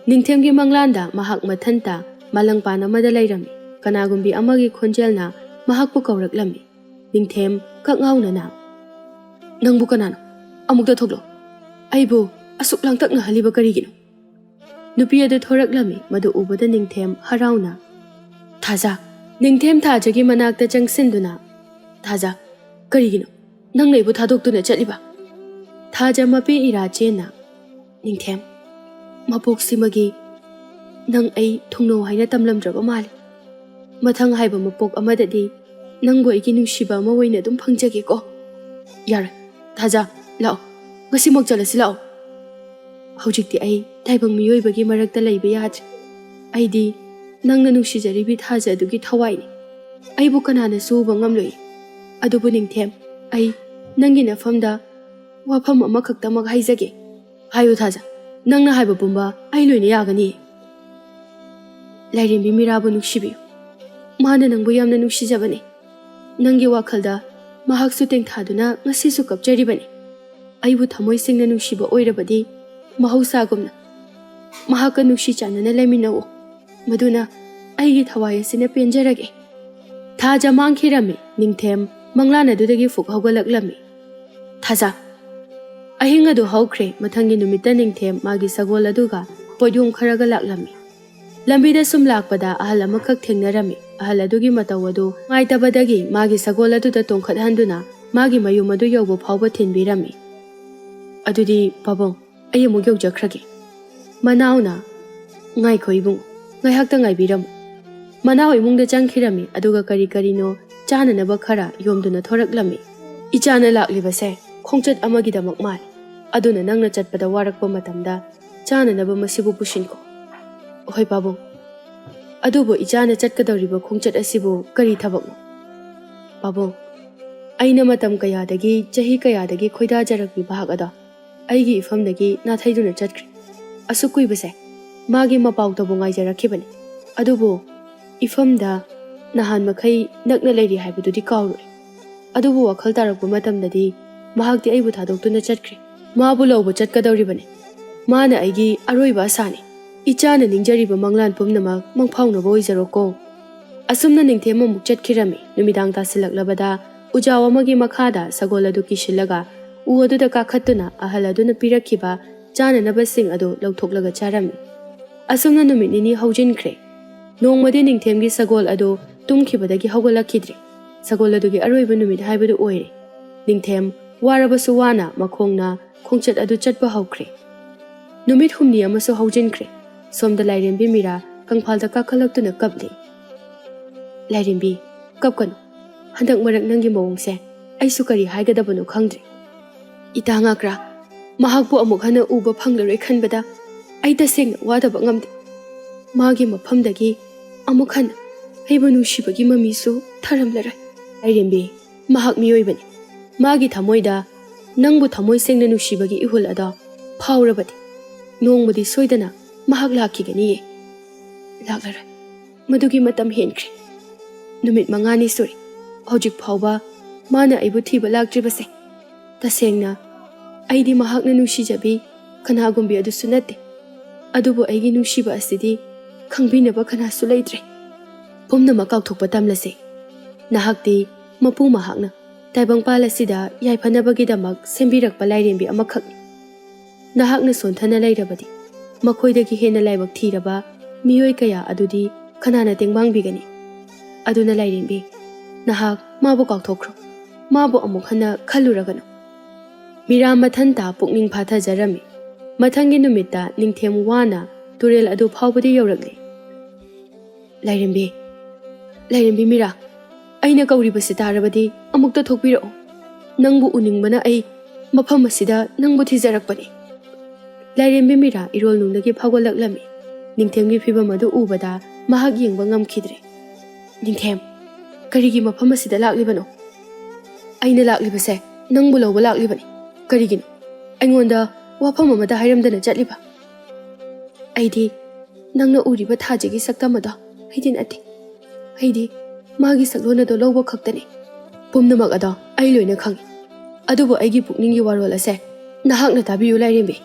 ꯅꯤꯡꯊꯦꯝꯒꯤ ꯃꯪꯂꯥꯟꯗ ꯃꯍꯥꯛ ꯃꯊꯟꯇ ꯃꯥꯂꯪꯄꯥꯟ ꯑꯃꯗ ꯂꯩꯔꯝꯃꯤ ꯀꯅꯥꯒꯨꯝꯕꯤ ꯑꯃꯒꯤ ꯈꯣꯟꯖꯦꯜꯅ ꯃꯍꯥꯛꯄꯨ ꯀꯧꯔꯛꯂꯝꯃꯤ ꯅꯤꯡꯊꯦꯝ ꯀꯛꯉꯥꯎꯅꯅ ꯅꯪꯕꯨ ꯀꯅꯥꯅꯣ ꯑꯃꯨꯛꯇ ꯊꯣꯛꯂꯣ ꯑꯩꯕꯨ ꯑꯁꯨꯛ ꯂꯥꯡꯇꯛꯅꯍꯜꯂꯤꯕ ꯀꯔꯤꯒꯤꯅꯣ ꯅꯨꯄꯤ ꯑꯗꯨ ꯊꯣꯔꯛꯂꯝꯃꯤ ꯃꯗꯨ ꯎꯕꯗ ꯅꯤꯡꯊꯦꯝ ꯍꯔꯥꯎꯅ ꯊꯥꯖ ꯅꯤꯡꯊꯦꯝ ꯊꯥꯖꯒꯤ ꯃꯅꯥꯛꯇ ꯆꯪꯁꯤꯟꯗꯨꯅ ꯊꯥꯖ ꯀꯔꯤꯒꯤꯅꯣ ꯅꯪꯅ ꯑꯩꯕꯨ ꯊꯥꯗꯣꯛꯇꯨꯅ ꯆꯠꯂꯤꯕ ꯊꯥꯖ ꯃꯄꯤ ꯏꯔꯥ ꯆꯦꯟꯅ ꯅꯤꯡꯊꯦꯝ ꯃꯄꯣꯛꯁꯤꯃꯒꯤ ꯅꯪ ꯑꯩ ꯊꯨꯡꯅꯧ ꯍꯥꯏꯅ ꯇꯝꯂꯝꯗ꯭ꯔꯕ ꯃꯥꯜꯂꯤ ꯃꯊꯪ ꯍꯥꯏꯕ ꯃꯄꯣꯛ ꯑꯃꯗꯗꯤ ꯅꯪꯕꯨ ꯑꯩꯒꯤ ꯅꯨꯡꯁꯤꯕ ꯑꯃ ꯑꯣꯏꯅ ꯑꯗꯨꯝ ꯐꯪꯖꯒꯦꯀꯣ ꯌꯥꯔꯦ ꯊꯥꯖ ꯂꯥꯛꯑꯣ ꯉꯁꯤꯃꯛ ꯆꯠꯂꯁꯤ ꯂꯥꯛꯑꯣ ꯍꯧꯖꯤꯛꯇꯤ ꯑꯩ ꯇꯥꯏꯕꯪ ꯃꯤꯑꯣꯏꯕꯒꯤ ꯃꯔꯛꯇ ꯂꯩꯕ ꯌꯥꯗ꯭ꯔꯦ ꯑꯩꯗꯤ ꯅꯪꯅ ꯅꯨꯡꯁꯤꯖꯔꯤꯕꯤ ꯊꯥꯖ ꯑꯗꯨꯒꯤ ꯊꯋꯥꯏꯅꯤ ꯑꯩꯕꯨ ꯀꯅꯥꯅꯁꯨ ꯎꯕ ꯉꯝꯂꯣꯏ ꯑꯗꯨꯕꯨ ꯅꯤꯡꯊꯦꯝ ꯑꯩ ꯅꯪꯒꯤ ꯅꯐꯝꯗ ꯋꯥꯐꯝ ꯑꯃꯈꯛꯇꯃꯛ ꯍꯥꯏꯖꯒꯦ ꯍꯥꯏꯌꯨ ꯊꯥꯖ ꯅꯪꯅ ꯍꯥꯏꯕ ꯄꯨꯝꯕ ꯑꯩ ꯂꯣꯏꯅ ꯌꯥꯒꯅꯤ ꯂꯥꯏꯔꯦꯝꯕꯤ ꯃꯤꯔꯥꯕꯨ ꯅꯨꯡꯁꯤꯕꯤꯌꯨ ꯃꯥꯅ ꯅꯪꯕꯨ ꯌꯥꯝꯅ ꯅꯨꯡꯁꯤꯖꯕꯅꯤ ꯅꯪꯒꯤ ꯋꯥꯈꯜꯗ ꯃꯍꯥꯛꯁꯨ ꯇꯦꯡꯊꯥꯗꯨꯅ ꯉꯁꯤꯁꯨ ꯀꯞꯆꯔꯤꯕꯅꯤ ꯑꯩꯕꯨ ꯊꯃꯣꯏ ꯁꯦꯡꯅ ꯅꯨꯡꯁꯤꯕ ꯑꯣꯏꯔꯕꯗꯤ ꯃꯍꯧꯁꯥꯒꯨꯝꯅ ꯃꯍꯥꯛꯀ ꯅꯨꯡꯁꯤ ꯆꯥꯟꯅꯅ ꯂꯩꯃꯤꯟꯅꯧ ꯃꯗꯨꯅ ꯑꯩꯒꯤ ꯊꯋꯥꯏ ꯑꯁꯤꯅ ꯄꯦꯟꯖꯔꯒꯦ ꯊꯥꯖ ꯃꯥꯡꯈꯤꯔꯝꯃꯤ ꯅꯤꯡꯊꯦꯝ ꯃꯪꯂꯥꯟ ꯑꯗꯨꯗꯒꯤ ꯐꯨꯛ ꯍꯧꯒꯠꯂꯛꯂꯝꯃꯤ ꯊꯥꯖ ꯑꯍꯤꯡ ꯑꯗꯨ ꯍꯧꯈ꯭ꯔꯦ ꯃꯊꯪꯒꯤ ꯅꯨꯃꯤꯠꯇ ꯅꯤꯡꯊꯦꯝ ꯃꯥꯒꯤ ꯁꯒꯣꯜ ꯑꯗꯨꯒ ꯄꯣꯠꯌꯨꯝ ꯈꯔꯒ ꯂꯥꯛꯂꯝꯃꯤ ꯂꯝꯕꯤꯗ ꯁꯨꯝ ꯂꯥꯛꯄꯗ ꯑꯍꯜ ꯑꯃꯈꯛ ꯊꯦꯡꯅꯔꯝꯃꯤ ꯑꯍꯜ ꯑꯗꯨꯒꯤ ꯃꯇꯧ ꯑꯗꯨ ꯉꯥꯏꯇꯕꯗꯒꯤ ꯃꯥꯒꯤ ꯁꯒꯣꯜ ꯑꯗꯨꯗ ꯇꯣꯡꯈꯠꯍꯟꯗꯨꯅ ꯃꯥꯒꯤ ꯃꯌꯨꯝ ꯑꯗꯨ ꯌꯧꯕ ꯐꯥꯎꯕ ꯊꯤꯟꯕꯤꯔꯝꯃꯤ ꯑꯗꯨꯗꯤ ꯄꯥꯕꯨꯡ ꯑꯩ ꯑꯃꯨꯛ ꯌꯧꯖꯈ꯭ꯔꯒꯦ ꯃꯅꯥꯎꯅ ꯉꯥꯏꯈꯣ ꯏꯕꯨꯡ ꯉꯥꯏꯍꯥꯛꯇ ꯉꯥꯏꯕꯤꯔꯝꯃꯨ ꯃꯅꯥꯎ ꯏꯃꯨꯡꯗ ꯆꯪꯈꯤꯔꯝꯃꯤ ꯑꯗꯨꯒ ꯀꯔꯤ ꯀꯔꯤꯅೋ ꯆꯥꯅꯅꯕ ꯈꯔ ꯌꯣꯝꯗꯨꯅ ꯊꯣꯔꯛꯂꯝꯃꯤ ꯏꯆꯥꯅ ꯂꯥꯛꯂꯤꯕꯁꯦ ꯈꯣꯡꯆꯠ ꯑꯃꯒꯤꯗꯃꯛ ꯃꯥꯜꯂꯤ ꯑꯗꯨꯅ ꯅꯪꯅ ꯆꯠꯄꯗ ꯋꯥꯔꯛꯄ ꯃꯇꯝꯗ ꯆꯥꯅꯅꯕ ꯃꯁꯤꯕꯨ ꯄꯨꯁꯤꯟꯈꯣ ꯍꯣꯏ ꯄꯥꯕꯨꯡ ꯑꯗꯨꯕꯨ ꯏꯆꯥꯅ ꯆꯠꯀꯗꯧꯔꯤꯕ ꯈꯣꯡꯆꯠ ꯑꯁꯤꯕꯨ ꯀꯔꯤ ꯊꯕꯛꯅꯣ ꯄꯥꯕꯨꯡ ꯑꯩꯅ ꯃꯇꯝ ꯀꯌꯥꯗꯒꯤ ꯆꯍꯤ ꯀꯌꯥꯗꯒꯤ ꯈꯣꯏꯗꯥꯖꯔꯛꯄꯤ ꯚꯥꯛ ꯑꯗꯣ ꯑꯩꯒꯤ ꯏꯐꯝꯗꯒꯤ ꯅꯥꯊꯩꯗꯨꯅ ꯆꯠꯈ꯭ꯔꯦ ꯑꯁꯨꯛ ꯀꯨꯏꯕꯁꯦ ꯃꯥꯒꯤ ꯃꯄꯥꯎꯇꯕꯨ ꯉꯥꯏꯖꯔꯛꯈꯤꯕꯅꯤ ꯑꯗꯨꯕꯨ ꯏꯐꯝꯗ ꯅꯍꯥꯟ ꯃꯈꯩ ꯅꯛꯅ ꯂꯩꯔꯤ ꯍꯥꯏꯕꯗꯨꯗꯤ ꯀꯥꯎꯔꯣꯏ ꯑꯗꯨꯕꯨ ꯋꯥꯈꯜ ꯇꯥꯔꯛꯄ ꯃꯇꯝꯗꯗꯤ ꯃꯍꯥꯛꯇꯤ ꯑꯩꯕꯨ ꯊꯥꯗꯣꯛꯇꯨꯅ ꯆꯠꯈ꯭ꯔꯦ ꯃꯥꯕꯨ ꯂꯧꯕ ꯆꯠꯀꯗꯧꯔꯤꯕꯅꯤ ꯃꯥꯅ ꯑꯩꯒꯤ ꯑꯔꯣꯏꯕ ꯑꯁꯥꯅꯤ ꯏꯆꯥꯅ ꯅꯤꯡꯖꯔꯤꯕ ꯃꯪꯂꯥꯟ ꯄꯨꯝꯅꯃꯛ ꯃꯪꯐꯥꯎꯅꯕ ꯑꯣꯏꯖꯔꯣꯀꯣ ꯑꯁꯨꯝꯅ ꯅꯤꯡꯊꯦꯝ ꯑꯃꯨꯛ ꯆꯠꯈꯤꯔꯝꯃꯤ ꯅꯨꯃꯤꯗꯥꯡ ꯇꯥꯁꯤꯜꯂꯛꯂꯕꯗ ꯎꯖꯥꯎ ꯑꯃꯒꯤ ꯃꯈꯥꯗ ꯁꯒꯣꯜ ꯑꯗꯨ ꯀꯤꯁꯤꯜꯂꯒ ꯎ ꯑꯗꯨꯗ ꯀꯥꯈꯠꯇꯨꯅ ꯑꯍꯜ ꯑꯗꯨꯅ ꯄꯤꯔꯛꯈꯤꯕ ꯆꯥꯅꯅꯕꯁꯤꯡ ꯑꯗꯨ ꯂꯧꯊꯣꯛꯂꯒ ꯆꯥꯔꯝꯃꯤ ꯑꯁꯨꯝꯅ ꯅꯨꯃꯤꯠ ꯅꯤꯅꯤ ꯍꯧꯖꯤꯟꯈ꯭ꯔꯦ ꯅꯣꯡꯃꯗꯤ ꯅꯤꯡꯊꯦꯝꯒꯤ ꯁꯒꯣꯜ ꯑꯗꯨ ꯇꯨꯝꯈꯤꯕꯗꯒꯤ ꯍꯧꯒꯠꯂꯛꯈꯤꯗ꯭ꯔꯦ ꯁꯒꯣꯜ ꯑꯗꯨꯒꯤ ꯑꯔꯣꯏꯕ ꯅꯨꯃꯤꯠ ꯍꯥꯏꯕꯗꯨ ꯑꯣꯏꯔꯦ ꯅꯤꯡꯊꯦꯝ ꯋꯥꯔꯕꯁꯨ ꯋꯥꯅ ꯃꯈꯣꯡꯅ ꯈꯣꯡꯆꯠ ꯑꯗꯨ ꯆꯠꯄ ꯍꯧꯈ꯭ꯔꯦ ꯅꯨꯃꯤꯠ ꯍꯨꯝꯅꯤ ꯑꯃꯁꯨ ꯍꯧꯖꯤꯟꯈ꯭ꯔꯦ ꯁꯣꯝꯗ ꯂꯥꯏꯔꯦꯝꯕꯤ ꯃꯤꯔꯥ ꯀꯪꯐꯥꯜꯗ ꯀꯥꯈꯠꯂꯛꯇꯨꯅ ꯀꯞꯂꯤ ꯂꯥꯏꯔꯦꯝꯕꯤ ꯀꯞꯀꯅꯨ ꯍꯟꯗꯛ ꯃꯔꯛ ꯅꯪꯒꯤ ꯃꯑꯣꯡꯁꯦ ꯑꯩꯁꯨ ꯀꯔꯤ ꯍꯥꯏꯒꯗꯕꯅꯣ ꯈꯪꯗ꯭ꯔꯦ ꯏꯇꯥ ꯉꯥꯀ꯭ꯔꯥ ꯃꯍꯥꯛꯄꯨ ꯑꯃꯨꯛ ꯍꯟꯅ ꯎꯕ ꯐꯪꯂꯔꯣꯏ ꯈꯟꯕꯗ ꯑꯩ ꯇꯁꯦꯡꯅ ꯋꯥꯗꯕ ꯉꯝꯗꯦ ꯃꯥꯒꯤ ꯃꯐꯝꯗꯒꯤ ꯑꯃꯨꯛ ꯍꯟꯅ ꯑꯩꯕꯨ ꯅꯨꯡꯁꯤꯕꯒꯤ ꯃꯃꯤꯁꯨ ꯊꯔꯝꯂꯔꯣꯏ ꯂꯥꯏꯔꯦꯝꯕꯤ ꯃꯍꯥꯛ ꯃꯤꯑꯣꯏꯕꯅꯤ ꯃꯥꯒꯤ ꯊꯃꯣꯏꯗ ꯅꯪꯕꯨ ꯊꯃꯣꯏ ꯁꯦꯡꯅ ꯅꯨꯡꯁꯤꯕꯒꯤ ꯏꯍꯨꯜ ꯑꯗꯣ ꯐꯥꯎꯔꯕꯗꯤ ꯅꯣꯡꯃꯗꯤ ꯁꯣꯏꯗꯅ ꯃꯍꯥꯛ ꯂꯥꯛꯈꯤꯒꯅꯤꯌꯦ ꯂꯥꯛꯂꯔꯣꯏ ꯃꯗꯨꯒꯤ ꯃꯇꯝ ꯍꯦꯟꯈ꯭ꯔꯦ ꯅꯨꯃꯤꯠ 5ꯅꯤ ꯁꯨꯔꯦ ꯍꯧꯖꯤꯛ ꯐꯥꯎꯕ ꯃꯥꯅ ꯑꯩꯕꯨ ꯊꯤꯕ ꯂꯥꯛꯇ꯭ꯔꯤꯕꯁꯦ ꯇꯁꯦꯡꯅ ꯑꯩꯗꯤ ꯃꯍꯥꯛꯅ ꯅꯨꯡꯁꯤꯖꯕꯤ ꯀꯅꯥꯒꯨꯝꯕꯤ ꯑꯗꯨꯁꯨ ꯅꯠꯇꯦ ꯑꯗꯨꯕꯨ ꯑꯩꯒꯤ ꯅꯨꯡꯁꯤꯕ ꯑꯁꯤꯗꯤ ꯈꯪꯕꯤꯅꯕ ꯀꯅꯥꯁꯨ ꯂꯩꯇ꯭ꯔꯦ ꯄꯨꯝꯅꯃꯛ ꯀꯥꯎꯊꯣꯛꯄ ꯇꯝꯂꯁꯦ ꯅꯍꯥꯛꯇꯤ ꯃꯄꯨ ꯃꯍꯥꯛꯅ ꯇꯥꯏꯕꯪꯄꯥꯜ ꯑꯁꯤꯗ ꯌꯥꯏꯐꯅꯕꯒꯤꯗꯃꯛ ꯁꯦꯝꯕꯤꯔꯛꯄ ꯂꯥꯏꯔꯦꯝꯕꯤ ꯑꯃꯈꯛꯅꯤ ꯅꯍꯥꯛꯅ ꯁꯣꯟꯊꯅ ꯂꯩꯔꯕꯗꯤ ꯃꯈꯣꯏꯗꯒꯤ ꯍꯦꯟꯅ ꯂꯥꯏꯕꯛ ꯊꯤꯔꯕ ꯃꯤꯑꯣꯏ ꯀꯌా ꯑꯗꯨꯗꯤ ꯀꯅꯥꯅ ꯇꯦꯡꯕꯥꯡꯕꯤꯒꯅꯤ ꯑꯗꯨꯅ ꯂꯥꯏꯔꯦꯝꯕꯤ ꯅꯍꯥꯛ ꯃꯥꯕꯨ ꯀꯥꯎꯊꯣꯛꯈ꯭ꯔꯣ ꯃꯥꯕꯨ ꯑꯃꯨꯛ ꯍꯟꯅ ꯈꯜꯂꯨꯔꯒꯅꯨ ꯃꯤꯔꯥ ꯃꯊꯟꯇ ꯄꯨꯛꯅꯤꯡ ꯐꯥꯊꯖꯔꯝꯃꯤ ꯃꯊꯪꯒꯤ ꯅꯨꯃꯤꯠꯇ ꯅꯤꯡꯊꯦꯝ ꯋꯥꯅ ꯇꯨꯔꯦꯜ ꯑꯗꯨ ꯐꯥꯎꯕꯗ ꯌꯧꯔꯛꯂꯤ ꯂꯥꯏꯔꯦꯝꯕꯤ ꯃꯤꯔꯥ ꯑꯩꯅ ꯀꯧꯔꯤꯕꯁꯤ ꯇꯥꯔꯕꯗꯤ ꯑꯃꯨꯛꯇ ꯊꯣꯛꯄꯤꯔꯛꯎ ꯅꯪꯕꯨ ꯎꯅꯤꯡꯕꯅ ꯑꯩ ꯃꯐꯝ ꯑꯁꯤꯗ ꯅꯪꯕꯨ ꯊꯤꯖꯔꯛꯄꯅꯤ ꯂꯥꯏꯔꯦꯝꯕꯤ ꯃꯤꯔꯥ ꯏꯔꯣꯜꯅꯨꯡꯗꯒꯤ ꯐꯥꯎꯒꯠꯂꯛꯂꯝꯃꯤ꯫ ꯅꯤꯡꯊꯦꯝꯒꯤ ꯐꯤꯕꯝ ꯑꯗꯨ ꯎꯕꯗ ꯃꯍꯥꯛ ꯌꯦꯡꯕ ꯉꯝꯈꯤꯗ꯭ꯔꯦ꯫ ꯅꯤꯡꯊꯦꯝ, ꯀꯔꯤꯒꯤ ꯃꯐꯝ ꯑꯁꯤꯗ ꯂꯥꯛꯂꯤꯕꯅꯣ? ꯑꯩꯅ ꯂꯥꯛꯂꯤꯕꯁꯦ ꯅꯪꯕꯨ ꯂꯧꯕ ꯂꯥꯛꯂꯤꯕꯅꯤ꯫ ꯀꯔꯤꯒꯤꯅꯣ ꯑꯩꯉꯣꯟꯗ ꯋꯥꯐꯝ ꯑꯃꯗ ꯍꯥꯏꯔꯝꯗꯅ ꯆꯠꯂꯤꯕ? ꯑꯩꯗꯤ ꯅꯪꯅ ꯎꯔꯤꯕ ꯊꯥꯖꯒꯤ ꯁꯛꯇꯝ ꯑꯗꯣ ꯑꯩꯗꯤ ꯅꯠꯇꯦ꯫ ꯑꯩꯗꯤ ꯃꯥꯒꯤ ꯁꯛꯂꯣꯟ ꯑꯗꯣ ꯂꯧꯕ ꯈꯛꯇꯅꯤ꯫ ꯄꯨꯝꯅꯃꯛ ꯑꯗꯣ ꯑꯩ ꯂꯣꯏꯅ ꯈꯪꯏ꯫ ꯑꯗꯨꯕꯨ ꯑꯩꯒꯤ ꯄꯨꯛꯅꯤꯡꯒꯤ ꯋꯥꯔꯣꯜ ꯑꯁꯦ ꯅꯍꯥꯛꯅ ꯇꯥꯕꯤꯌꯨ ꯂꯥꯏꯔꯦꯝꯕꯤ꯫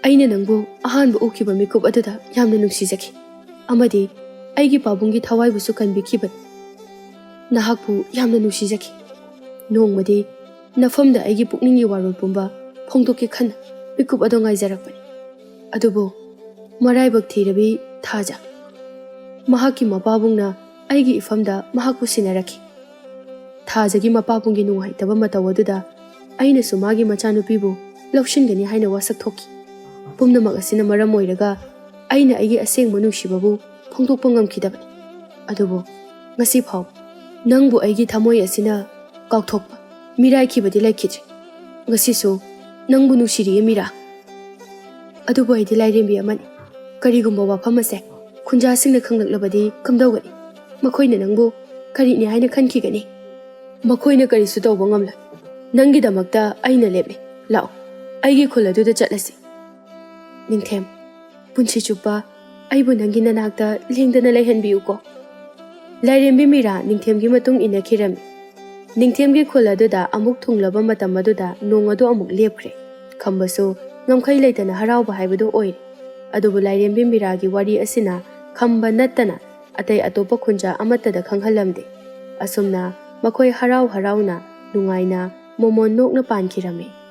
ꯑꯩꯅ ꯅꯪꯕꯨ ꯑꯍꯥꯟꯕ ꯎꯈꯤꯕ ꯃꯤꯀꯨꯞ ꯑꯗꯨꯗ ꯌꯥꯝꯅ ꯅꯨꯡꯁꯤꯖꯈꯤ ꯑꯃꯗꯤ ꯑꯩꯒꯤ ꯄꯥꯕꯨꯡꯒꯤ ꯊꯋꯥꯏꯕꯨꯁꯨ ꯀꯟꯕꯤꯈꯤꯕꯅꯤ꯫ ꯅꯍꯥꯛꯄꯨ ꯌꯥꯝꯅ ꯅꯨꯡꯁꯤꯖꯈꯤ꯫ ꯅꯣꯡꯃꯗꯤ ꯅꯐꯝꯗ ꯑꯩꯒꯤ ꯄꯨꯛꯅꯤꯡꯒꯤ ꯋꯥꯔꯣꯜ ꯄꯨꯝꯕ ꯐꯣꯡꯗꯣꯛꯀꯦ ꯈꯟꯅ ꯃꯤꯀꯨꯞ ꯑꯗꯣ ꯉꯥꯏꯖꯔꯛꯄꯅꯤ꯫ ꯑꯗꯨꯕꯨ ꯃꯔꯥꯏꯕꯛ ꯊꯤꯔꯕꯤ ꯊꯥꯖ, ꯃꯍꯥꯛꯀꯤ ꯃꯄꯥꯕꯨꯡꯅ ꯑꯩꯒꯤ ꯏꯐꯝꯗ ꯃꯍꯥꯛꯄꯨ ꯁꯤꯟꯅꯔꯛꯈꯤ꯫ ꯊꯥꯖꯒꯤ ꯃꯄꯥꯕꯨꯡꯒꯤ ꯅꯨꯡꯉꯥꯏꯇꯕ ꯃꯇꯧ ꯑꯗꯨꯗ ꯑꯩꯅꯁꯨ ꯃꯥꯒꯤ ꯃꯆꯥꯅꯨꯄꯤꯕꯨ ꯂꯧꯁꯤꯟꯒꯅꯤ ꯍꯥꯏꯅ ꯋꯥꯁꯛ ꯊꯣꯛꯈꯤ꯫ ꯄꯨꯝꯅꯃꯛ ꯑꯁꯤꯅ ꯃꯔꯝ ꯑꯣꯏꯔꯒ ꯑꯩꯅ ꯑꯩꯒꯤ ꯑꯁꯦꯡꯕ ꯅꯨꯡꯁꯤꯕꯕꯨ ꯐꯣꯡꯗꯣꯛꯄ ꯉꯝꯈꯤꯗꯕꯅꯤ꯫ ꯑꯗꯨꯕꯨ ꯉꯁꯤ ꯐꯥꯎꯕ ꯅꯪꯕꯨ ꯑꯩꯒꯤ ꯊꯃꯣꯏ ꯑꯁꯤꯅ ꯀꯥꯎꯊꯣꯛꯄ ꯃꯤꯔꯥꯏꯈꯤꯕꯗꯤ ꯂꯩꯈꯤꯗ꯭ꯔꯦ꯫ ꯉꯁꯤꯁꯨ ꯅꯪꯕꯨ ꯅꯨꯡꯁꯤꯔꯤꯌꯦ ꯃꯤꯔꯥ꯫ ꯑꯗꯨꯕꯨ ꯑꯩꯗꯤ ꯂꯥꯏꯔꯦꯝꯕꯤ ꯑꯃꯅꯤ꯫ ꯀꯔꯤꯒꯨꯝꯕ ꯋꯥꯐꯝ ꯑꯁꯦ ꯈꯨꯟꯖꯥꯁꯤꯡꯅ ꯈꯪꯂꯛꯂꯕꯗꯤ ꯀꯝꯗꯧꯒꯅꯤ? ꯃꯈꯣꯏꯅ ꯅꯪꯕꯨ ꯀꯔꯤꯅꯤ ꯍꯥꯏꯅ ꯈꯟꯈꯤꯒꯅꯤ? ꯃꯈꯣꯏꯅ ꯀꯔꯤꯁꯨ ꯇꯧꯕ ꯉꯝꯂꯣꯏ꯫ ꯅꯪꯒꯤꯗꯃꯛꯇ ꯑꯩꯅ ꯂꯦꯞꯂꯤ꯫ ꯂꯥꯛꯑꯣ, ꯑꯩꯒꯤ ꯈꯨꯜ ꯑꯗꯨꯗ ꯆꯠꯂꯁꯤ꯫ ꯅꯤꯡꯊꯦꯝ, ꯄꯨꯟꯁꯤ ꯆꯨꯞꯄ ꯑꯩꯕꯨ ꯅꯪꯒꯤ ꯅꯅꯥꯛꯇ ꯂꯦꯡꯗꯅ ꯂꯩꯍꯟꯕꯤꯌꯨꯀꯣ꯫ ꯂꯥꯏꯔꯦꯝꯕꯤ ꯃꯤꯔꯥ ꯅꯤꯡꯊꯦꯝꯒꯤ ꯃꯇꯨꯡ ꯏꯟꯅꯈꯤꯔꯝꯃꯤ꯫ ꯅꯤꯡꯊꯦꯝꯒꯤ ꯈꯨꯜ ꯑꯗꯨꯗ ꯑꯃꯨꯛ ꯊꯨꯡꯂꯕ ꯃꯇꯝ ꯑꯗꯨꯗ ꯅꯣꯡ ꯑꯗꯨ ꯑꯃꯨꯛ ꯂꯦꯞꯈ꯭ꯔꯦ꯫ ꯈꯝꯕꯁꯨ ꯉꯝꯈꯩ ꯂꯩꯇꯅ ꯍꯔꯥꯎꯕ ꯍꯥꯏꯕꯗꯨ ꯑꯣꯏꯔꯦ꯫ ꯑꯗꯨꯕꯨ ꯂꯥꯏꯔꯦꯝꯕꯤ ꯃꯤꯔꯥꯒꯤ ꯋꯥꯔꯤ ꯑꯁꯤꯅ ꯈꯝꯕ ꯅꯠꯇꯅ ꯑꯇꯩ ꯑꯇꯣꯞꯄ ꯈꯨꯟꯖꯥ ꯑꯃꯠꯇꯗ ꯈꯪꯍꯜꯂꯝꯗꯦ꯫ ꯑꯁꯨꯝꯅ ꯃꯈꯣꯏ ꯍꯔꯥꯎ ꯍꯔꯥꯎꯅ ꯅꯨꯡꯉꯥꯏꯅ ꯃꯣꯃꯣꯟ ꯅꯣꯛꯅ ꯄꯥꯟꯈꯤꯔꯝꯃꯤ꯫